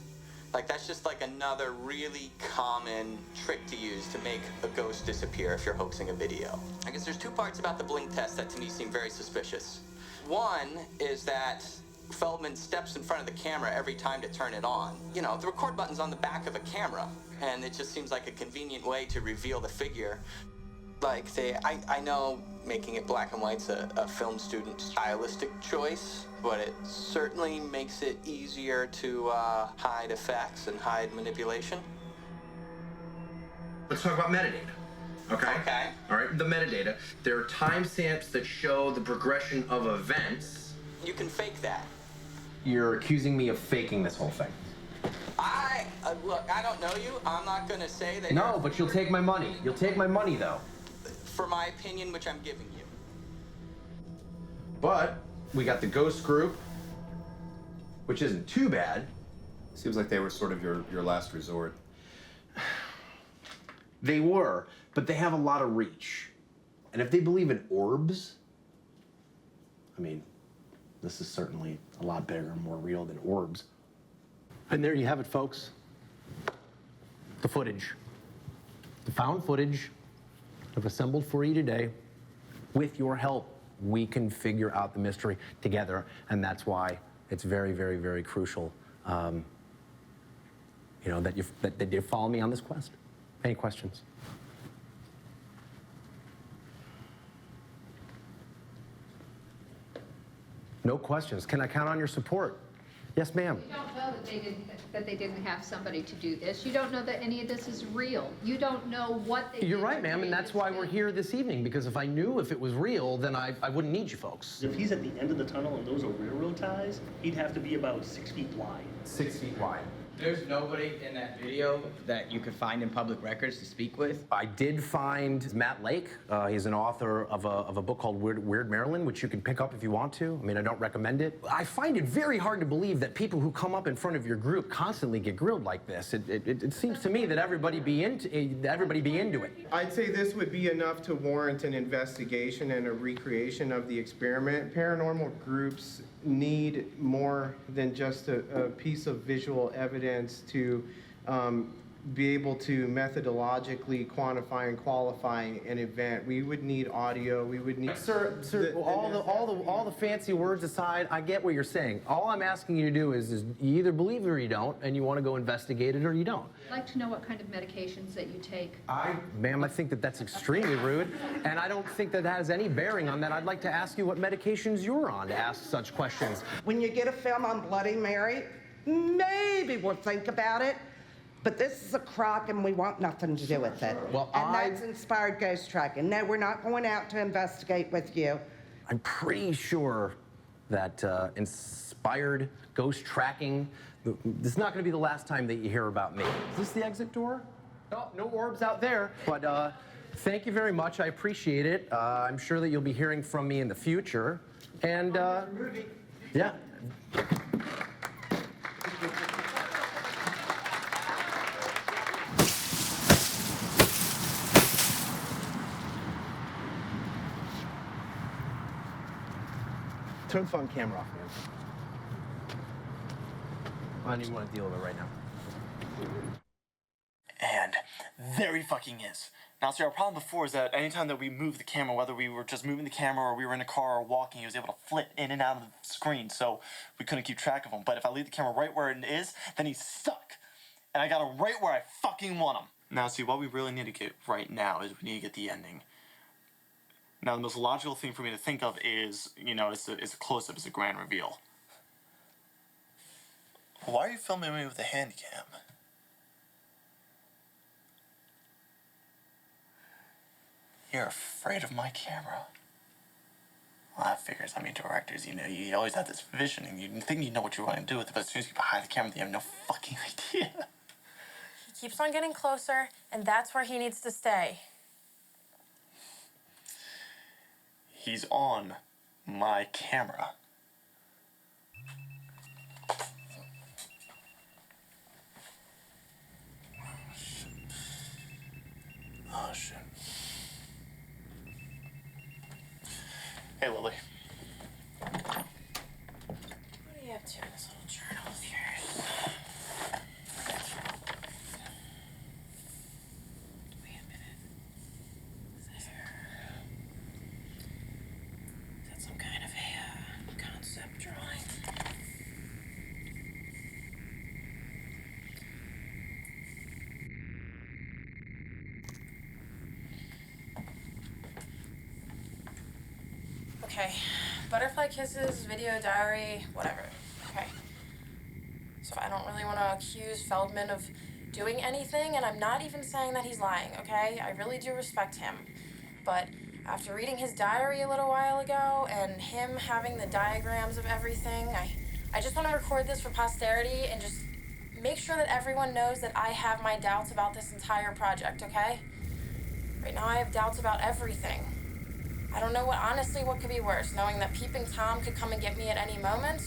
like that's just like another really common trick to use to make a ghost disappear if you're hoaxing a video. I guess there's 2 parts about the blink test that to me seem very suspicious. One is that Feldman steps in front of the camera every time to turn it on. You know, the record button's on the back of a camera, and it just seems like a convenient way to reveal the figure. Like, say, I know making it black and white's a film student stylistic choice, but it certainly makes it easier to hide effects and hide manipulation. Let's talk about metadata. Okay? Okay. All right, the metadata. There are timestamps that show the progression of events. You can fake that. You're accusing me of faking this whole thing. Look, I don't know you. I'm not gonna say that. No, but you'll take my money. You'll take my money, though. For my opinion, which I'm giving you. But we got the ghost group, which isn't too bad. Seems like they were sort of your last resort. They were, but they have a lot of reach. And if they believe in orbs, I mean, this is certainly a lot bigger and more real than orbs. And there you have it, folks. The footage. The found footage I've assembled for you today. With your help, we can figure out the mystery together, and that's why it's very, very, very crucial, that you follow me on this quest. Any questions? No questions. Can I count on your support? Yes, ma'am. You don't know that they didn't have somebody to do this. You don't know that any of this is real. You don't know what they You're did right, to ma'am, and that's why we're here this evening, because if I knew if it was real, then I wouldn't need you folks. If he's at the end of the tunnel and those are railroad ties, he'd have to be about 6 feet wide. 6 feet wide. There's nobody in that video that you could find in public records to speak with? I did find Matt Lake. He's an author of a book called Weird Maryland, which you can pick up if you want to. I mean, I don't recommend it. I find it very hard to believe that people who come up in front of your group constantly get grilled like this. It seems to me that everybody be into it. I'd say this would be enough to warrant an investigation and a recreation of the experiment. Paranormal groups need more than just a piece of visual evidence to be able to methodologically quantify and qualify an event. We would need audio. We would need. Sir, all the fancy words aside, I get what you're saying. All I'm asking you to do is you either believe it or you don't, and you want to go investigate it or you don't. I'd like to know what kind of medications that you take. Ma'am, I think that that's extremely rude, and I don't think that has any bearing on that. I'd like to ask you what medications you're on to ask such questions. When you get a film on Bloody Mary, maybe we'll think about it. But this is a crock and we want nothing to do with it. That's inspired ghost tracking. No, we're not going out to investigate with you. I'm pretty sure that inspired ghost tracking, this is not going to be the last time that you hear about me. Is this the exit door? No orbs out there. But thank you very much. I appreciate it. I'm sure that you'll be hearing from me in the future. And yeah. Turn the phone camera off, man. I don't even want to deal with it right now. And there he fucking is. Now, see, our problem before is that anytime that we moved the camera, whether we were just moving the camera or we were in a car or walking, he was able to flit in and out of the screen, so we couldn't keep track of him. But if I leave the camera right where it is, then he's stuck. And I got him right where I fucking want him. Now, see, what we really need to get right now is we need to get the ending. Now, the most logical thing for me to think of is, it's a close-up, it's a grand reveal. Why are you filming me with a hand cam? You're afraid of my camera. Well, that figures. I mean, directors, you always have this vision, and you think you know what you want to do with it, but as soon as you get behind the camera, you have no fucking idea. He keeps on getting closer, and that's where he needs to stay. He's on my camera. Oh, shit. Hey, Lily. What are you up to in this little journal of yours? Wait a minute. Is that some kind of a concept drawing? Okay. Butterfly kisses, video diary, whatever. Okay. So I don't really want to accuse Feldman of doing anything, and I'm not even saying that he's lying, okay? I really do respect him. But after reading his diary a little while ago and him having the diagrams of everything, I just want to record this for posterity and just make sure that everyone knows that I have my doubts about this entire project, okay? Right now I have doubts about everything. I don't know what could be worse, knowing that Peeping Tom could come and get me at any moment,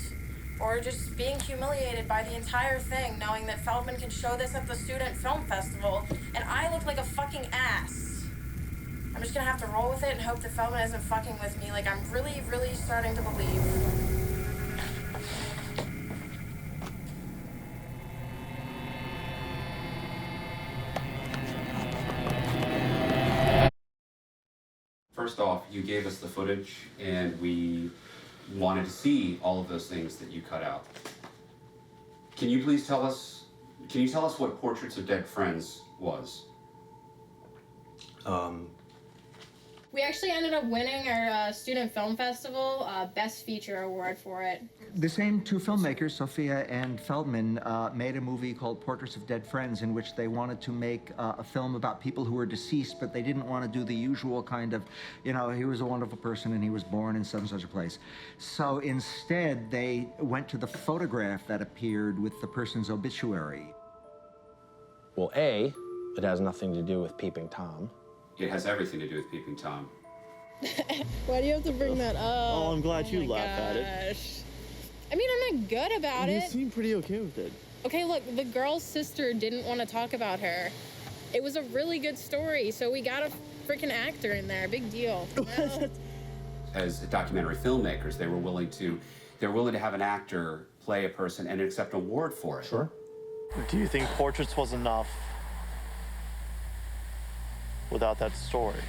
or just being humiliated by the entire thing, knowing that Feldman can show this at the student film festival, and I look like a fucking ass. I'm just gonna have to roll with it and hope that Feldman isn't fucking with me, like I'm really, really starting to believe. First off, you gave us the footage, and we wanted to see all of those things that you cut out. Can you please tell us what Portraits of Dead Friends was? We actually ended up winning our student film festival best feature award for it. The same two filmmakers, Sophia and Feldman, made a movie called Portraits of Dead Friends, in which they wanted to make a film about people who were deceased, but they didn't want to do the usual kind of, you know, he was a wonderful person and he was born in such and such a place. So instead, they went to the photograph that appeared with the person's obituary. Well, A, it has nothing to do with Peeping Tom. It has everything to do with Peeping Tom. Why do you have to bring that up? Oh, I'm glad you laughed at it. I mean, I'm not good about You it. seem pretty okay with it. Okay, look, the girl's sister didn't want to talk about her. It was a really good story, so we got a freaking actor in there. Big deal. As documentary filmmakers, they were willing to have an actor play a person and accept an award for it. Sure. Do you think Portraits was enough without that story?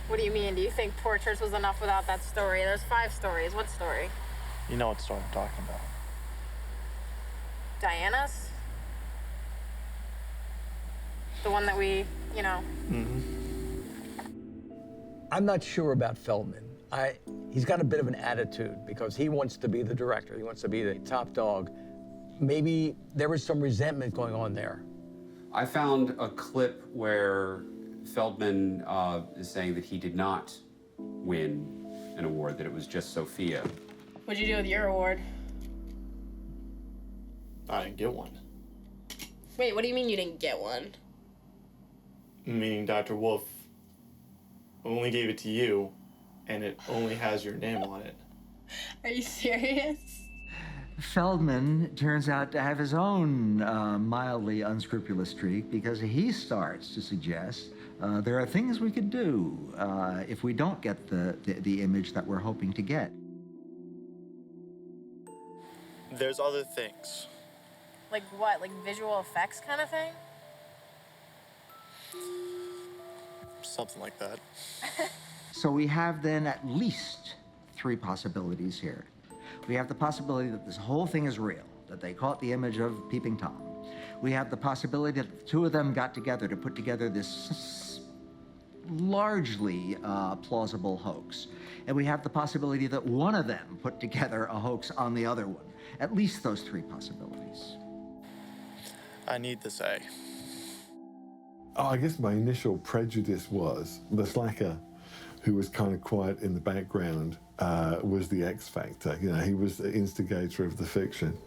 What do you mean? Do you think Portraits was enough without that story? There's 5 stories. What story? You know what story I'm talking about. Diana's? The one that we, you know. I'm not sure about Feldman. He's got a bit of an attitude because he wants to be the director. He wants to be the top dog. Maybe there was some resentment going on there. I found a clip where Feldman is saying that he did not win an award, that it was just Sophia. What'd you do with your award? I didn't get one. Wait, what do you mean you didn't get one? Meaning Dr. Wolf only gave it to you, and it only has your name on it. Are you serious? Feldman turns out to have his own mildly unscrupulous streak, because he starts to suggest there are things we could do if we don't get the image that we're hoping to get. There's other things. Like what? Like visual effects kind of thing? Something like that. So we have then at least 3 possibilities here. We have the possibility that this whole thing is real, that they caught the image of Peeping Tom. We have the possibility that the 2 of them got together to put together this largely plausible hoax. And we have the possibility that one of them put together a hoax on the other one. At least those 3 possibilities. I need this A. Oh, I guess my initial prejudice was the slacker, who was kind of quiet in the background, was the X factor. You know, he was the instigator of the fiction.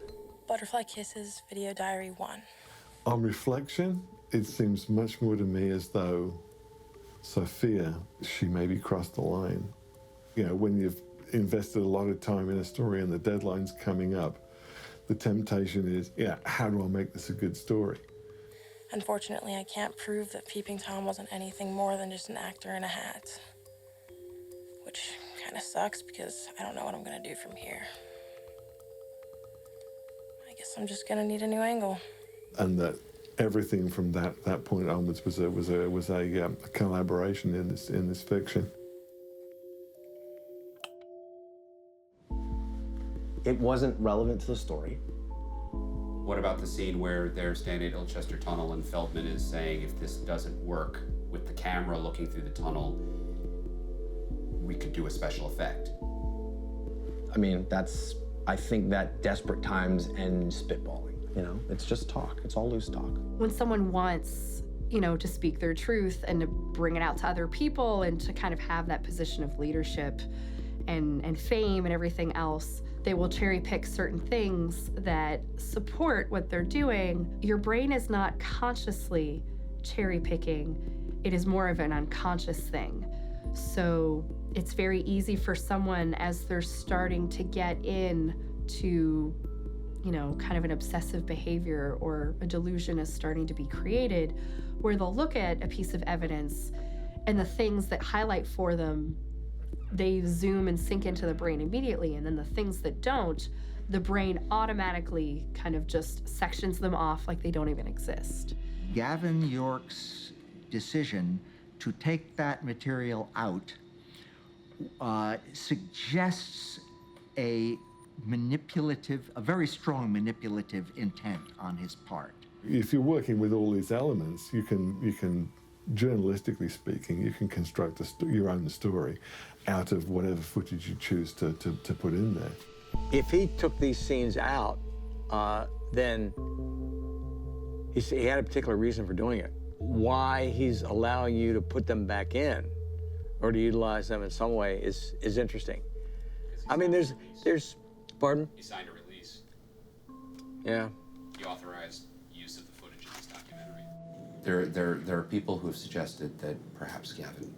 Butterfly Kisses, Video Diary 1. On reflection, it seems much more to me as though Sophia, she maybe crossed the line. You know, when you've invested a lot of time in a story and the deadline's coming up, the temptation is, yeah, how do I make this a good story? Unfortunately, I can't prove that Peeping Tom wasn't anything more than just an actor in a hat. Which kind of sucks because I don't know what I'm gonna do from here. I guess I'm just gonna need a new angle. And that everything from that point onwards was a collaboration in this fiction. It wasn't relevant to the story. What about the scene where they're standing at Ilchester Tunnel and Feldman is saying if this doesn't work with the camera looking through the tunnel, we could do a special effect. I mean, I think that desperate times end spitballing, you know? It's just talk. It's all loose talk. When someone wants, you know, to speak their truth and to bring it out to other people and to kind of have that position of leadership and fame and everything else, they will cherry pick certain things that support what they're doing. Your brain is not consciously cherry picking. It is more of an unconscious thing. So it's very easy for someone as they're starting to get into, you know, kind of an obsessive behavior or a delusion is starting to be created, where they'll look at a piece of evidence and the things that highlight for them, they zoom and sink into the brain immediately. And then the things that don't, the brain automatically kind of just sections them off like they don't even exist. Gavin York's decision to take that material out suggests a very strong manipulative intent on his part. If you're working with all these elements, you can journalistically speaking, you can construct your own story out of whatever footage you choose to put in there. If he took these scenes out, then he had a particular reason for doing it. Why he's allowing you to put them back in or to utilize them in some way is interesting. I mean, there's, pardon? He signed a release. Yeah. He authorized use of the footage in this documentary. There are people who have suggested that perhaps Gavin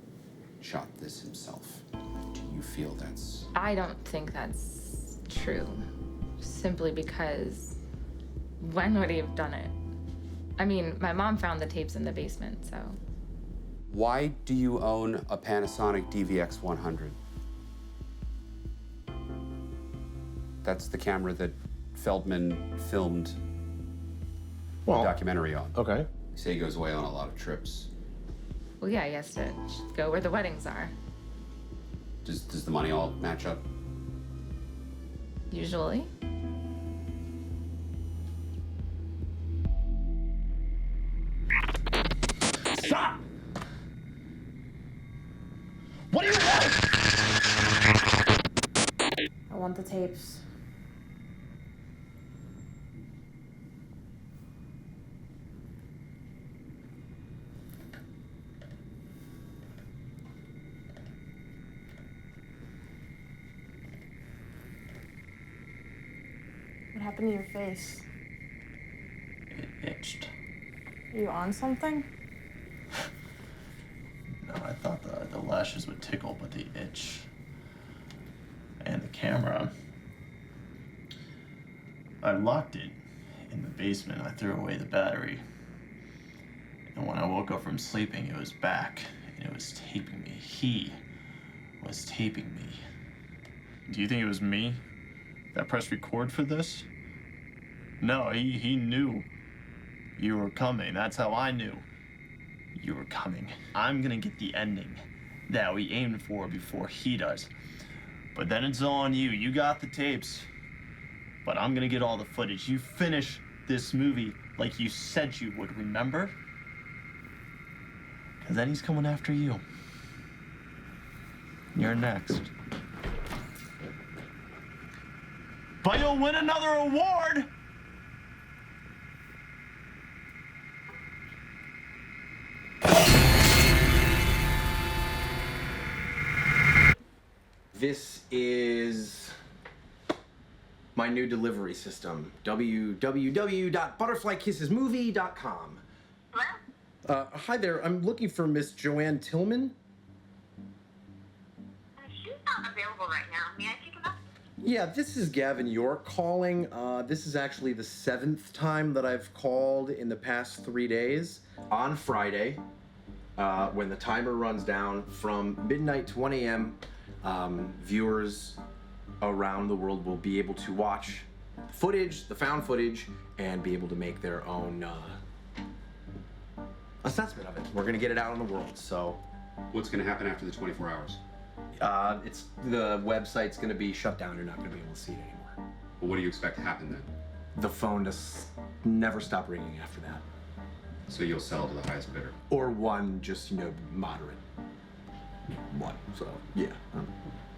shot this himself. Do you feel that's... I don't think that's true, simply because when would he have done it? I mean, my mom found the tapes in the basement, so. Why do you own a Panasonic DVX 100? That's the camera that Feldman filmed the documentary on. Okay. You say he goes away on a lot of trips. Well, yeah, he has to go where the weddings are, Does the money all match up? usually. Stop! What do you want? I want the tapes. What happened to your face? It itched. Are you on something? No, I thought the lashes would tickle, but the itch and the camera, I locked it in the basement. I threw away the battery. And when I woke up from sleeping, it was back and it was taping me. He was taping me. Do you think it was me that pressed record for this? No, he knew you were coming. That's how I knew you were coming. I'm gonna get the ending that we aimed for before he does. But then it's on you. You got the tapes. But I'm gonna get all the footage. You finish this movie like you said you would, remember? Because then he's coming after you. You're next. But you'll win another award! This is my new delivery system, www.butterflykissesmovie.com. Hi there, I'm looking for Miss Joanne Tillman. She's not available right now. May I take a message? Yeah, this is Gavin York calling. This is actually the 7th time that I've called in the past 3 days. On Friday, when the timer runs down from midnight to 1 a.m., viewers around the world will be able to watch footage, the found footage, and be able to make their own assessment of it. We're gonna get it out in the world, so. What's gonna happen after the 24 hours? The website's gonna be shut down. You're not gonna be able to see it anymore. Well, what do you expect to happen then? The phone just never stop ringing after that. So you'll sell to the highest bidder? Or one just, moderate. What? So, yeah,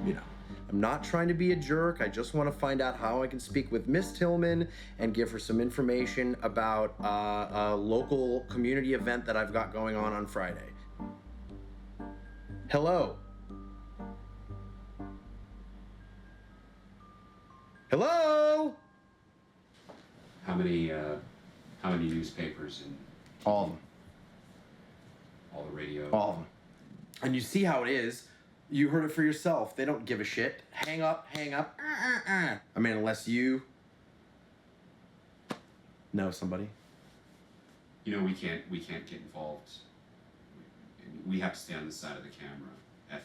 you know. I'm not trying to be a jerk. I just want to find out how I can speak with Miss Tillman and give her some information about a local community event that I've got going on Friday. Hello? Hello? How many newspapers and All of them. all the radio? All of them. And you see how it is. You heard it for yourself. They don't give a shit. Hang up, hang up. I mean, unless you know somebody. You know, we can't get involved. We have to stay on the side of the camera.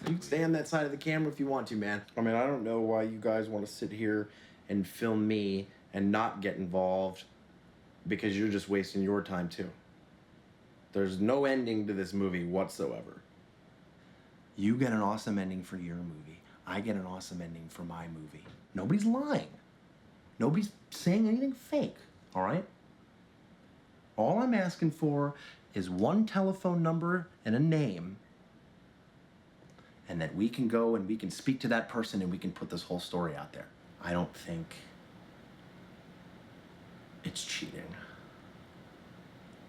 You can stay on that side of the camera if you want to, man. I mean, I don't know why you guys want to sit here and film me and not get involved, because you're just wasting your time too. There's no ending to this movie whatsoever. You get an awesome ending for your movie. I get an awesome ending for my movie. Nobody's lying. Nobody's saying anything fake, all right? All I'm asking for is one telephone number and a name, and that we can go and we can speak to that person and we can put this whole story out there. I don't think it's cheating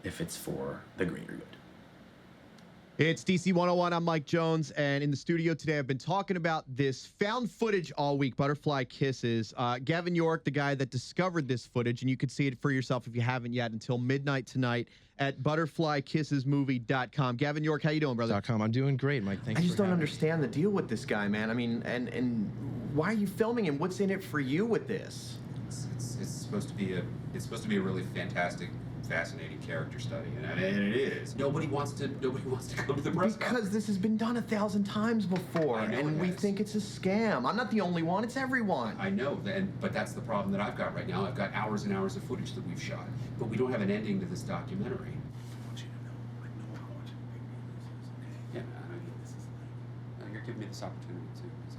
if it's for the greater good. It's DC 101. I'm Mike Jones, and in the studio today, I've been talking about this found footage all week, Butterfly Kisses. Gavin York, the guy that discovered this footage, and you can see it for yourself if you haven't yet until midnight tonight at butterflykissesmovie.com. Gavin York, how you doing, brother? .com. I'm doing great, Mike. Thanks. I just don't understand the deal with this guy, man. I mean, and why are you filming him? What's in it for you with this? It's supposed to be a really fantastic, fascinating character study, and it is. Nobody wants to come to the press Because this has been done 1,000 times before, and we think it's a scam. I'm not the only one; it's everyone. I know, but that's the problem that I've got right now. I've got hours and hours of footage that we've shot, but we don't have an ending to this documentary. I want you to know how much big this is. Yeah, I mean, you're giving me this opportunity too. It's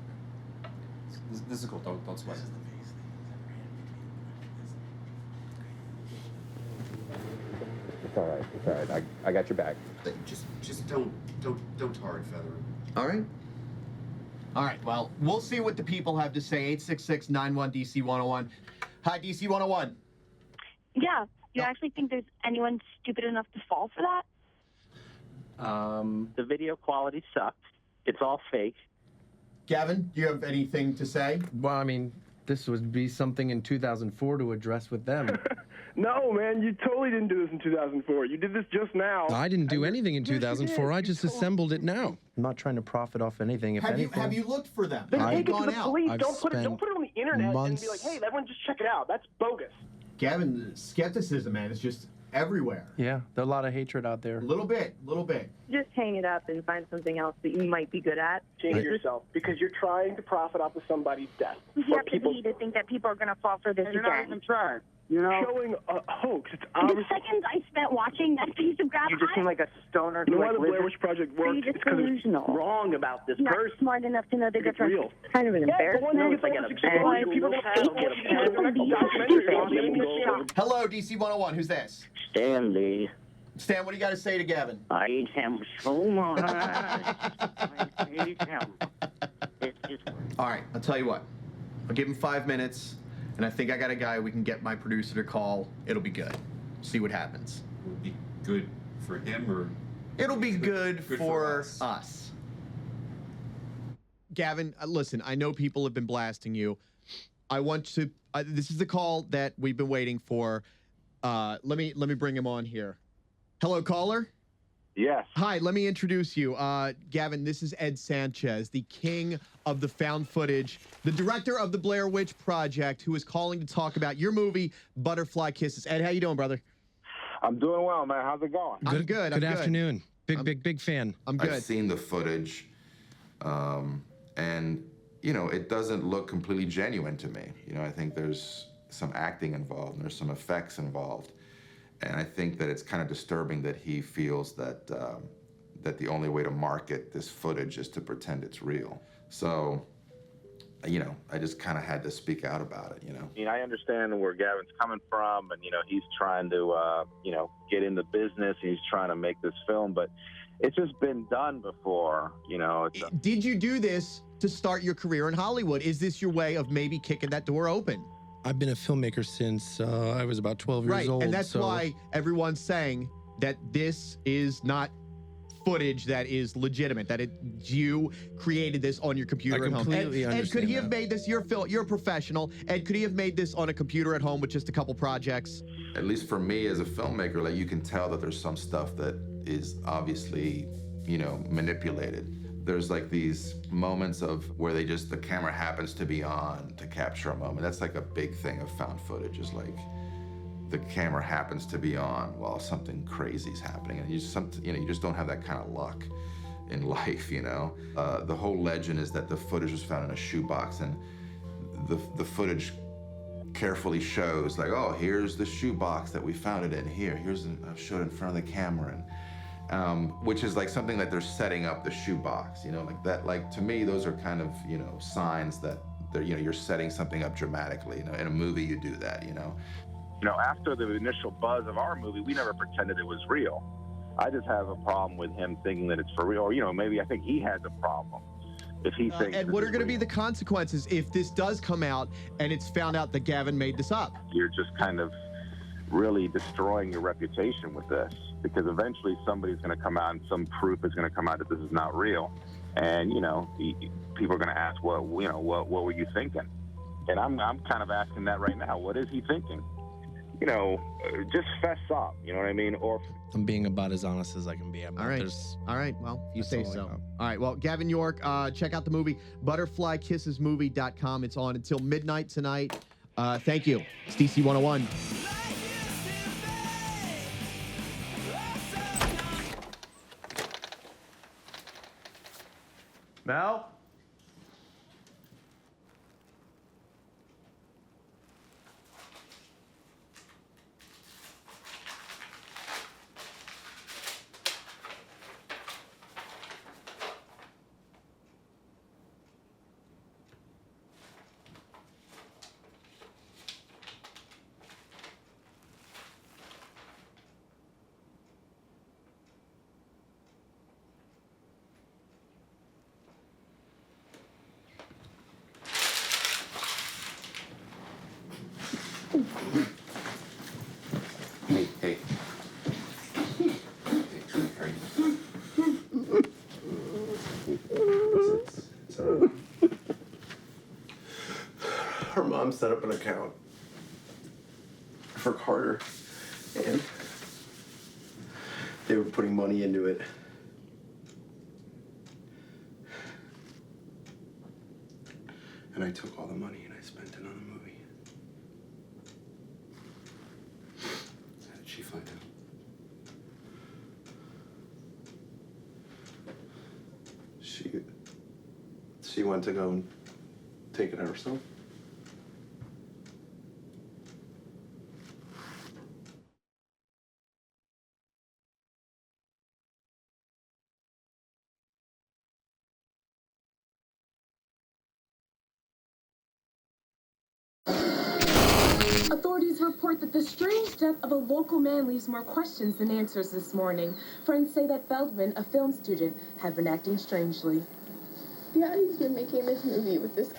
okay. This is cool. Don't sweat it. It's all right. It's all right. I got your back. Just don't tar and feather him. All right. All right. Well, we'll see what the people have to say. 866-91-DC-101. Hi, DC-101. Yeah. Do you actually think there's anyone stupid enough to fall for that? The video quality sucks. It's all fake. Gavin, do you have anything to say? Well, I mean, this would be something in 2004 to address with them. No, man, you totally didn't do this in 2004. You did this just now. I didn't do anything in Yes, you 2004. did. I just assembled it now. I'm not trying to profit off anything. If anything, Have you looked for them? Then Have take you it to gone the out? police. I've Don't put it spent on the internet months- and be like, hey, everyone just check it out. That's bogus. Gavin, the skepticism, man, is just everywhere. Yeah, there's a lot of hatred out there. A little bit. Just hang it up and find something else that you might be good at. Change yourself because you're trying to profit off of somebody's death. You have to think that people are going to fall for this You're not again. even trying. You know, showing a hoax. It's The obvious. seconds I spent watching that piece of crap, You just seem like a stoner. You know who, why like, the lives Blair Witch Project worked? You're just It's because it's delusional. wrong about this not person. smart enough to know the It's difference. real. It's kind of an embarrassment. It's like a people Hello, DC-101. Who's this? Stanley. Stan, what do you got to say to Gavin? I hate him so much. I hate him. It's just... All right, I'll tell you what. I'll give him 5 minutes, and I think I got a guy we can get my producer to call. It'll be good. See what happens. Will it be good for him or? It'll be good for us. us. Gavin, listen, I know people have been blasting you. I want to. This is the call that we've been waiting for. Let me bring him on here. Hello, caller. Yes. Hi, let me introduce you. Gavin, this is Ed Sanchez, the king of the found footage, the director of the Blair Witch Project, who is calling to talk about your movie, Butterfly Kisses. Ed, how you doing, brother? I'm doing well, man. How's it going? I'm good. I'm Good afternoon. Big fan. I'm good. I've seen the footage, and you know, it doesn't look completely genuine to me. You know, I think there's some acting involved and there's some effects involved, and I think that it's kind of disturbing that he feels that that the only way to market this footage is to pretend it's real. So, you know, I just kind of had to speak out about it, you know. I mean, I understand where Gavin's coming from, and, you know, he's trying to, you know, get in the business, and he's trying to make this film, but it's just been done before, you know. Did you do this to start your career in Hollywood? Is this your way of maybe kicking that door open? I've been a filmmaker since I was about 12 years old. And that's why everyone's saying that this is not footage that is legitimate, that you created this on your computer at home. completely Ed, could he have understand made this, you're a professional, Ed, could he have made this on a computer at home with just a couple projects? At least for me as a filmmaker, like, you can tell that there's some stuff that is obviously, you know, manipulated. There's like these moments of where the camera happens to be on to capture a moment. That's like a big thing of found footage, is like the camera happens to be on while something crazy is happening, and you just don't have that kind of luck in life, you know. The whole legend is that the footage was found in a shoebox, and the footage carefully shows, like, oh, here's the shoebox that we found it in. I've showed it in front of the camera, and which is like something that they're setting up the shoebox, you know, like that. Like, to me, those are kind of, you know, signs that they're, you know, you're setting something up dramatically. You know, in a movie, you do that, you know. You know, after the initial buzz of our movie, we never pretended it was real. I just have a problem with him thinking that it's for real, or, you know, maybe I think he has a problem if he thinks. And what are going to be the consequences if this does come out and it's found out that Gavin made this up? You're just kind of really destroying your reputation with this, because eventually somebody's going to come out and some proof is going to come out that this is not real, and, you know, people are going to ask, well, you know, what were you thinking? And I'm kind of asking that right now. What is he thinking? You know, just fess up, you know what I mean? Or I'm being about as honest as I can be. All right, well, you say so. All right, well, Gavin York, check out the movie, butterflykissesmovie.com. It's on until midnight tonight. Thank you. It's DC 101. Mel? Hey. Her mom set up an account for Carter, and they were putting money into it. And I took all the money and I spent it on a movie. How did she find out? She went to go and take it out herself. Authorities report that the strange death of a local man leaves more questions than answers this morning. Friends say that Feldman, a film student, had been acting strangely. Yeah, he's been making this movie with this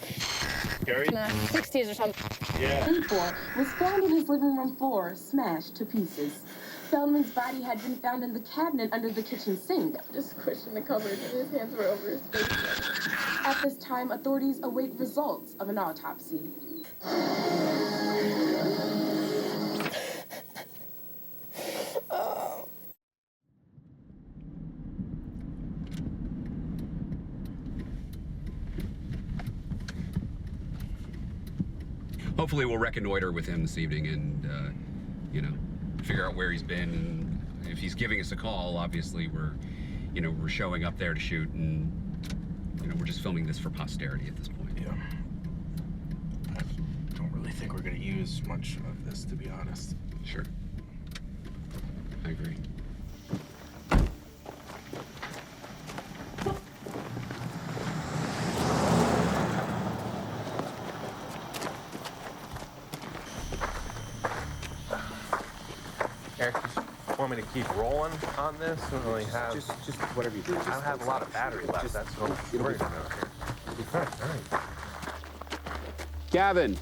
Gary? in the 60s or something. Yeah. Was found on his living room floor, smashed to pieces. Feldman's body had been found in the cabinet under the kitchen sink. Just squished in the cupboard and his hands were over his face. At this time, authorities await results of an autopsy. Hopefully we'll reconnoiter with him this evening and, you know, figure out where he's been. And if he's giving us a call, obviously we're showing up there to shoot, and, you know, we're just filming this for posterity at this point. Yeah. I don't really think we're going to use much of this, to be honest. Sure. I agree. Want me to keep rolling on this? I don't really have. Just whatever you do. I don't have a lot of battery left. That's what I'm worried about here. All right. Gavin.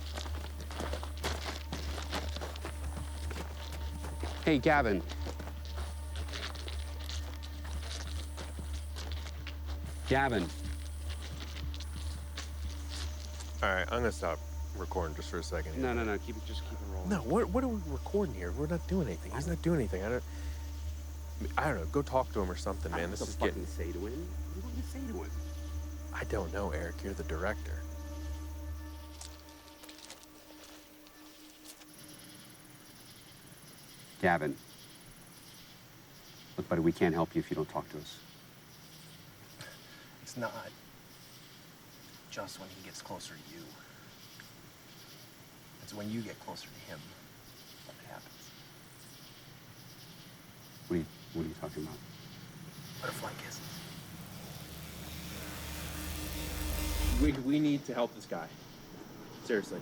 Hey, Gavin. Gavin. All right, I'm gonna stop recording just for a second. Here. No. Just keep it rolling. No, what are we recording here? We're not doing anything. He's not doing anything. I don't know. Go talk to him or something, man. This is getting. What do you say to him? What do you say to him? I don't know, Eric. You're the director. Gavin. Look, buddy, we can't help you if you don't talk to us. It's not just when he gets closer to you. It's when you get closer to him that it happens. What are you talking about? Butterfly kisses. We need to help this guy. Seriously.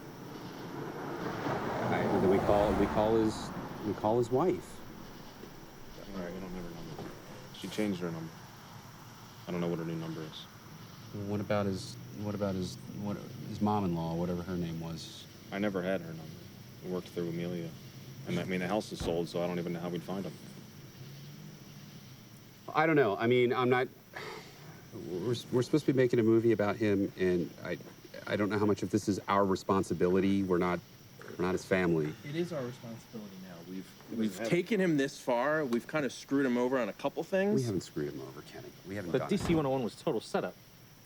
All right, well, then we call his wife. All right, we don't have her number. She changed her number. I don't know what her new number is. What about his mom-in-law, whatever her name was? I never had her number. We worked through Amelia. And I mean, the house is sold, so I don't even know how we'd find him. I don't know. I mean, I'm not. We're supposed to be making a movie about him, and I don't know how much of this is our responsibility. We're not his family. It is our responsibility now. We've taken him this far. We've kind of screwed him over on a couple things. We haven't screwed him over, Kenny. We haven't. But DC 101 was total setup.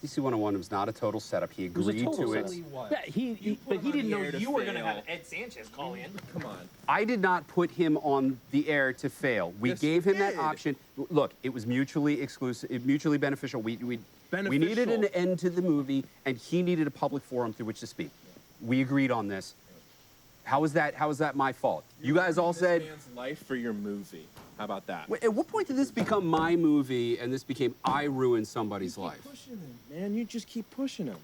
DC 101 was not a total setup. He agreed to it. Yeah, he didn't know you were going to have Ed Sanchez call in. Come on. I did not put him on the air to fail. We gave him that option. Look, it was mutually exclusive, mutually beneficial. We needed an end to the movie, and he needed a public forum through which to speak. We agreed on this. How is that my fault? You guys all said. This man's life for your movie. How about that? At what point did this become my movie and this became I ruined somebody's life? Pushing him, man. You just keep pushing him.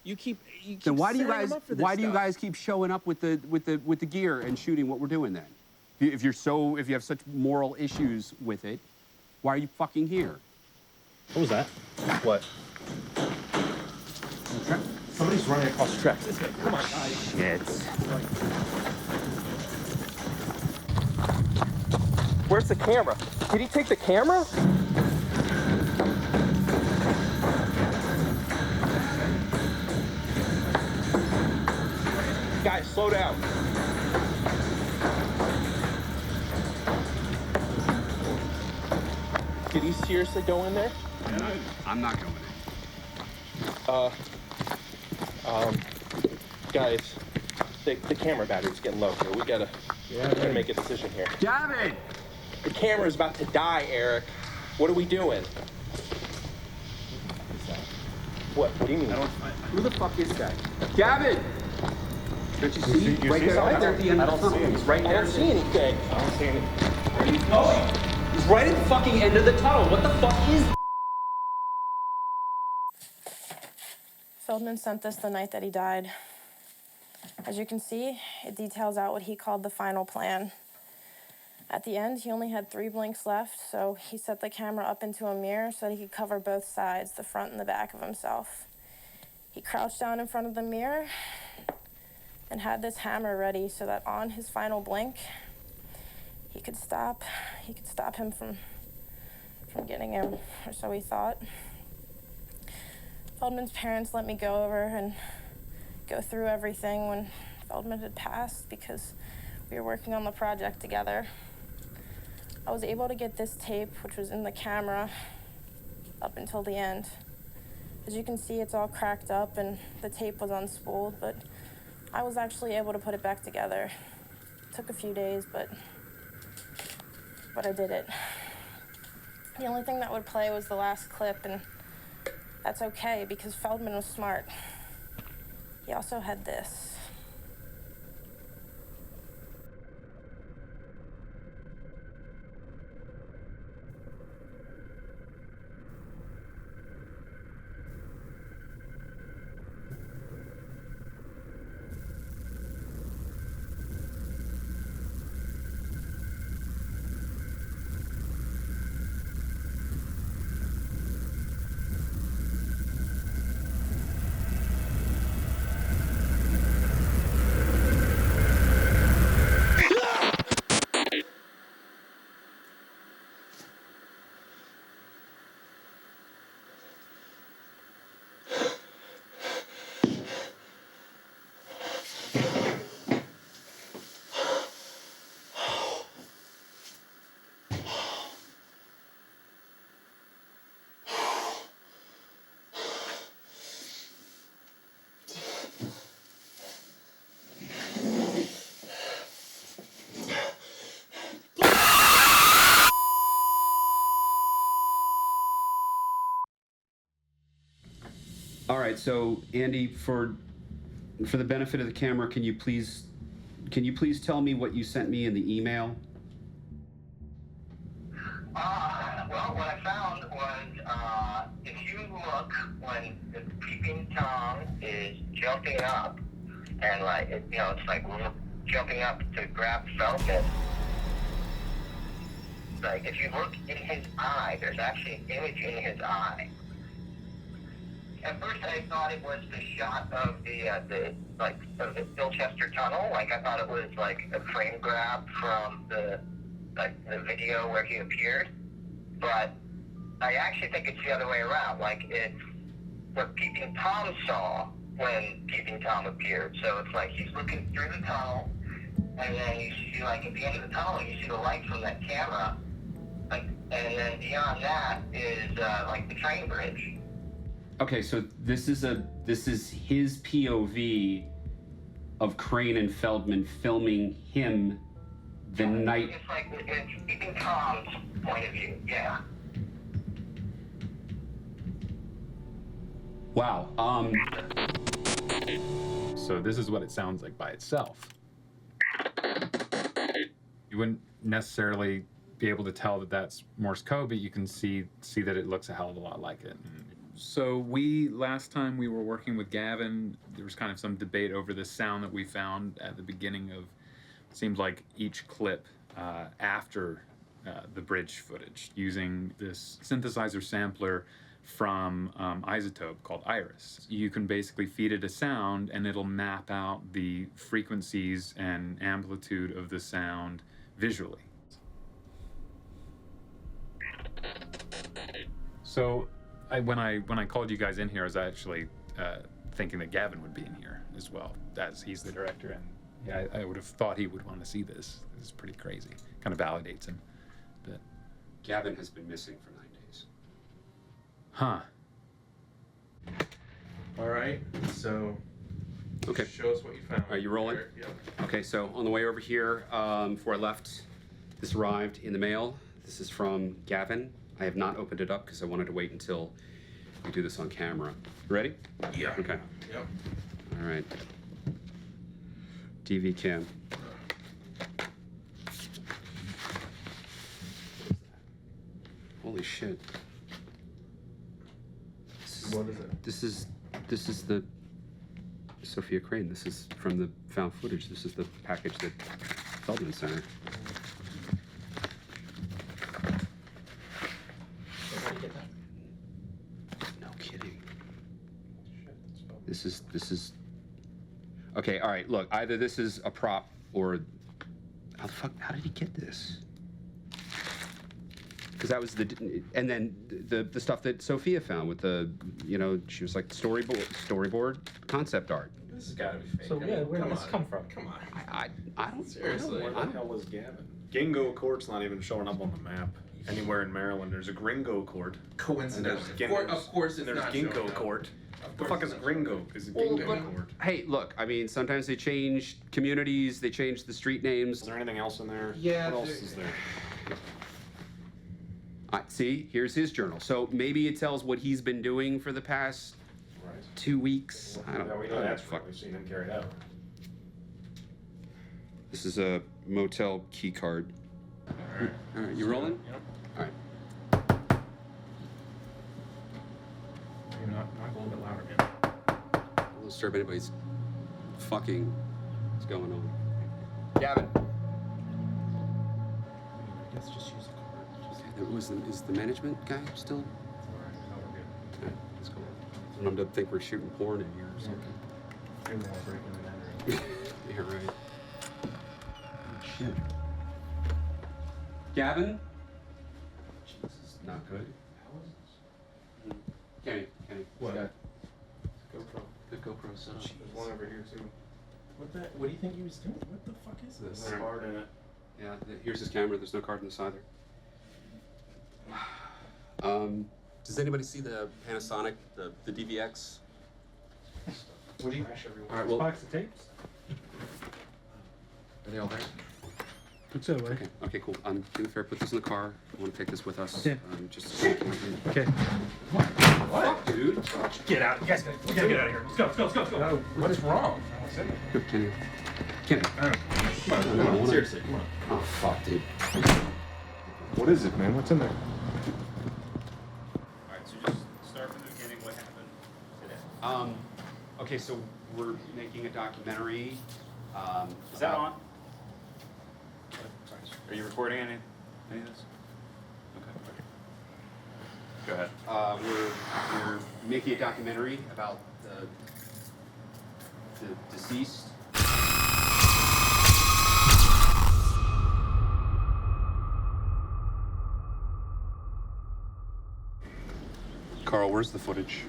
You keep Then why do you setting him guys up for this why do you stuff. guys keep showing up with the gear and shooting what we're doing then? If you have such moral issues with it, why are you fucking here? What was that? What? Somebody's running across the tracks. Come on, guys. Shit. Where's the camera? Did he take the camera? Guys, slow down. Did he seriously go in there? I'm not going in. Guys, the camera battery's getting low here. We gotta make a decision here. Gavin! The camera's about to die, Eric. What are we doing? What do you mean? Who the fuck is that? Gavin! Don't you see? Right there at the end of the tunnel. He's right there. I don't see anything. I don't see anything. Where are you going? He's right at the fucking end of the tunnel. What the fuck is Feldman sent this the night that he died. As you can see, it details out what he called the final plan. At the end, he only had 3 blinks left, so he set the camera up into a mirror so that he could cover both sides, the front and the back of himself. He crouched down in front of the mirror and had this hammer ready so that on his final blink, he could stop him from getting him, or so he thought. Feldman's parents let me go over and go through everything when Feldman had passed because we were working on the project together. I was able to get this tape, which was in the camera, up until the end. As you can see, it's all cracked up and the tape was unspooled, but I was actually able to put it back together. It took a few days, but I did it. The only thing that would play was the last clip, and that's okay because Feldman was smart. He also had this. All right, so Andy, for the benefit of the camera, can you please tell me what you sent me in the email? Well, what I found was, if you look when the Peeping Tom is jumping up, and like, it's like jumping up to grab Feldman. Like, if you look in his eye, there's actually an image in his eye. At first, I thought it was the shot of the Bilchester Tunnel. Like, I thought it was like a frame grab from the video where he appeared. But I actually think it's the other way around. Like, it's what Peeping Tom saw when Peeping Tom appeared. So it's like he's looking through the tunnel, and then you see, like, at the end of the tunnel, you see the light from that camera. Like, and then beyond that is like the train bridge. Okay, so this is his POV of Crane and Feldman filming him the night. It's like it's Peeping Tom's point of view. Yeah. Wow. So this is what it sounds like by itself. You wouldn't necessarily be able to tell that that's Morse code, but you can see that it looks a hell of a lot like it. So last time we were working with Gavin, there was kind of some debate over the sound that we found at the beginning of, seems like each clip after the bridge footage, using this synthesizer sampler from Isotope called Iris. You can basically feed it a sound and it'll map out the frequencies and amplitude of the sound visually. So when I called you guys in here, I was actually thinking that Gavin would be in here as well, as he's the director, and yeah, I would have thought he would want to see this. This is pretty crazy. Kind of validates him. But Gavin has been missing for 9 days. Huh. All right, so Okay. show us what you found. Are you rolling? Yep. Okay, so on the way over here, before I left, this arrived in the mail. This is from Gavin. I have not opened it up because I wanted to wait until we do this on camera. Ready? Yeah. Okay. Yep. All right. DV cam. Holy shit. What is it? This is the Sophia Crane. This is from the found footage. This is the package that Feldman sent her. No kidding. This is. Okay, all right. Look, either this is a prop or how did he get this? Because that was and then the stuff that Sophia found with the, she was like storyboard concept art. This has got to be fake. So yeah, where did this come from? Come on. I don't Seriously. I don't- Where the hell was Gavin? Gingo Court's not even showing up on the map anywhere in Maryland. There's a Gringo Court. Coincidence. Of course and it's there's not Ginkgo showing up. Court. The course fuck is it's not Gringo? Is it Well, Gingo but- Court? Hey, look, I mean, sometimes they change communities, they change the street names. Is there anything else in there? Yeah, What else is there? See, here's his journal. So maybe it tells what he's been doing for the past 2 weeks. I don't Yeah, we know that's fuck. We've seen him carried out. This is a motel key card. All right, you rolling? Yep. All right. Maybe not a little bit louder, man. Don't disturb anybody's fucking. What's going on? Gavin. I guess just use the card. Is the management guy still? Okay, let's go. I don't think we're shooting porn in here or something. Maybe we'll break into that area. Yeah, right. Oh, shit. Gavin? This is not good. How is this? Kenny. What? Got GoPro. the GoPro set up. There's one over here too. What do you think he was doing? What the fuck is this? There's a card in it. Yeah, here's his camera. There's no card in this either. Does anybody see the Panasonic, the DVX? What do you? All right, well, Box of tapes? are they all there? It's that way. Okay, okay, cool. Do me a favor, put this in the car. I want to take this with us. Yeah. Just Okay. What? Dude? Get out. You guys we gotta get out of here. Let's go. No, what is wrong? Good, Kenny. Kenny. Come on. Seriously, come on. Oh, fuck, dude. What is it, man? What's in there? Alright, so just start from the beginning. What happened today? Okay, so we're making a documentary. Is that on? Sorry. Are you recording any of this? Okay. Go ahead. We're making a documentary about the deceased. Carl, where's the footage?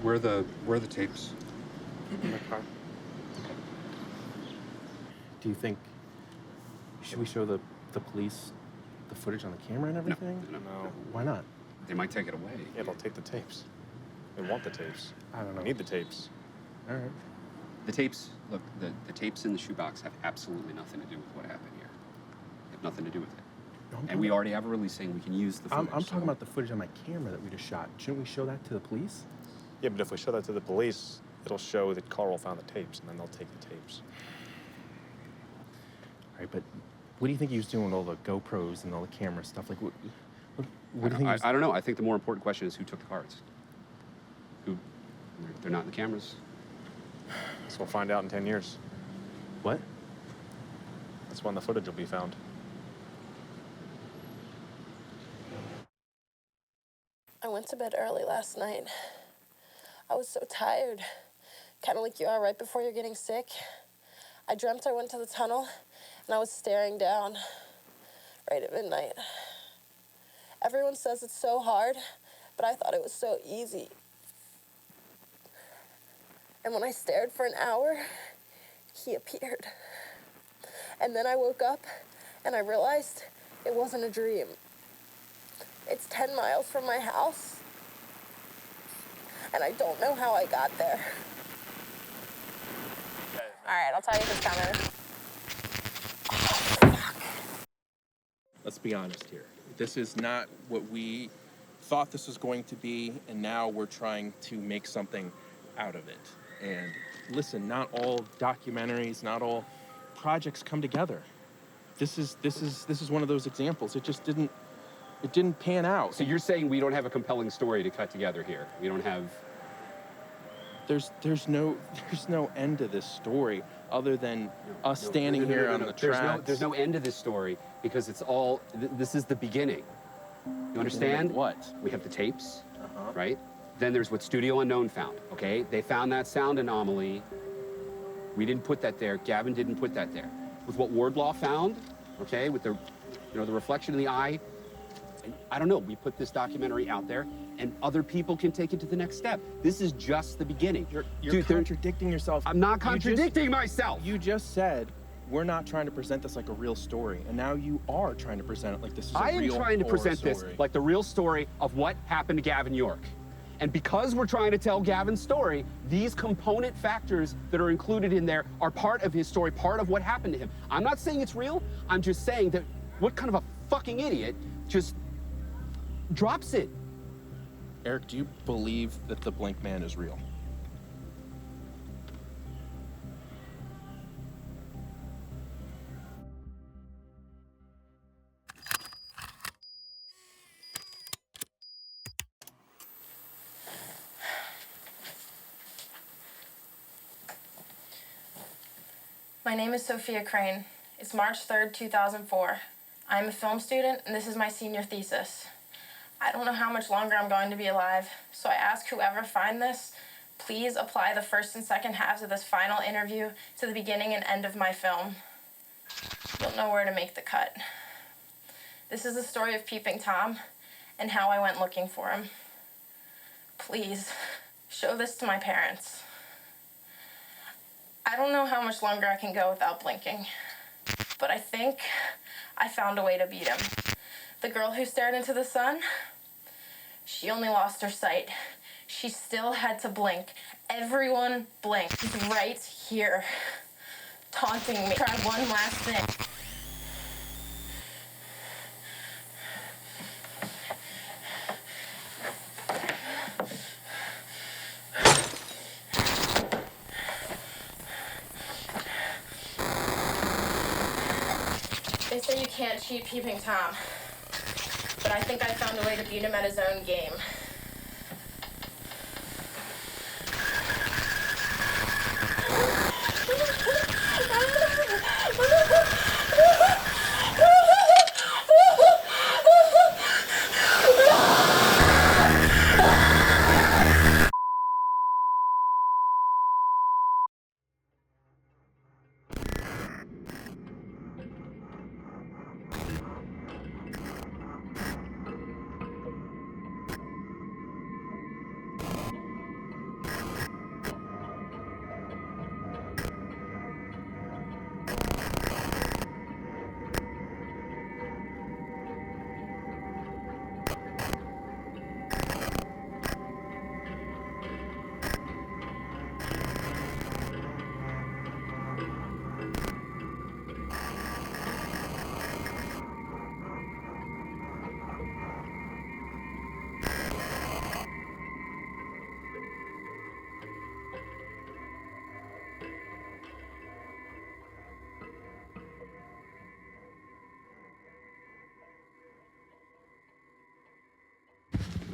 Where are the tapes? In my car. Do you think should we show the police the footage on the camera and everything? No. Why not? They might take it away. Yeah, they'll take the tapes. They want the tapes. I don't know. They need the tapes. All right. The tapes, look, the tapes in the shoebox have absolutely nothing to do with what happened here. They have nothing to do with it. No, And we already have a release saying we can use the footage. I'm talking about the footage on my camera that we just shot. Shouldn't we show that to the police? Yeah, but if we show that to the police, it'll show that Carl found the tapes, and then they'll take the tapes. All right, but what do you think he was doing with all the GoPros and all the camera stuff? Like, what do you think? I don't know. I think the more important question is who took the cards. They're not in the cameras. So we'll find out in 10 years. What? That's when the footage will be found. I went to bed early last night. I was so tired, kind of like you are right before you're getting sick. I dreamt I went to the tunnel, and I was staring down right at midnight. Everyone says it's so hard, but I thought it was so easy. And when I stared for an hour, he appeared. And then I woke up, and I realized it wasn't a dream. It's 10 miles from my house, and I don't know how I got there. All right, I'll tell you if it's coming. Let's be honest here. This is not what we thought this was going to be, and now we're trying to make something out of it. And listen, not all documentaries, not all projects come together. This is one of those examples. It just didn't pan out. So you're saying we don't have a compelling story to cut together here? We don't have... There's no end to this story other than us standing here on the tracks. There's no end to this story because it's all, this is the beginning. You understand? What? We have the tapes, right? Then there's what Studio Unknown found, okay? They found that sound anomaly. We didn't put that there. Gavin didn't put that there. With what Wardlaw found, okay, with the, the reflection in the eye, and I don't know, we put this documentary out there and other people can take it to the next step. This is just the beginning. You're contradicting yourself. I'm not contradicting myself. You just said we're not trying to present this like a real story, and now you are trying to present it like this is a real I am trying to present story. this like the real story of what happened to Gavin York. And because we're trying to tell Gavin's story, these component factors that are included in there are part of his story, part of what happened to him. I'm not saying it's real. I'm just saying that what kind of a fucking idiot just drops it? Eric, do you believe that the Blink Man is real? My name is Sophia Crane. It's March 3rd, 2004. I'm a film student, and this is my senior thesis. I don't know how much longer I'm going to be alive, so I ask whoever find this, please apply the first and second halves of this final interview to the beginning and end of my film. You'll know where to make the cut. This is the story of Peeping Tom and how I went looking for him. Please, show this to my parents. I don't know how much longer I can go without blinking, but I think I found a way to beat him. The girl who stared into the sun, she only lost her sight. She still had to blink. Everyone blinked. He's right here, taunting me. Try one last thing. can't cheat Peeping Tom, but I think I found a way to beat him at his own game.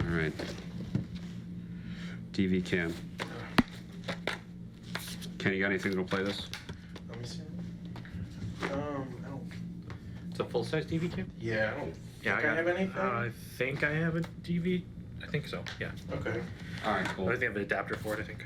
All right. DV cam. Ken, you got anything that'll play this? Let me see. I don't. It's a full-size DV cam? Yeah, I don't. Yeah, think I have anything. I think I have a DV. I think so. Yeah. Okay. All right, cool. I think I have an adapter for it. I think.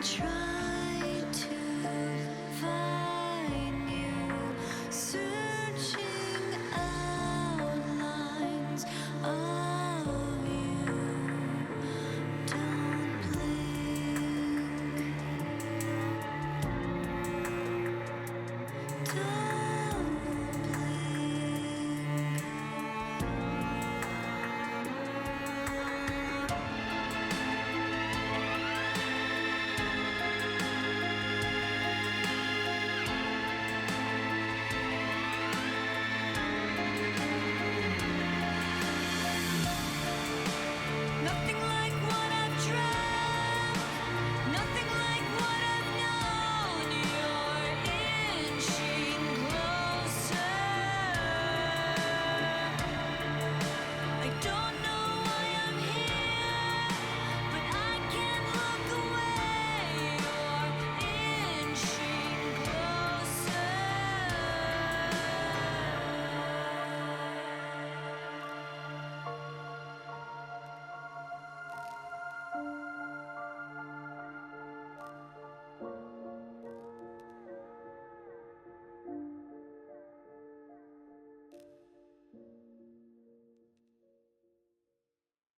Try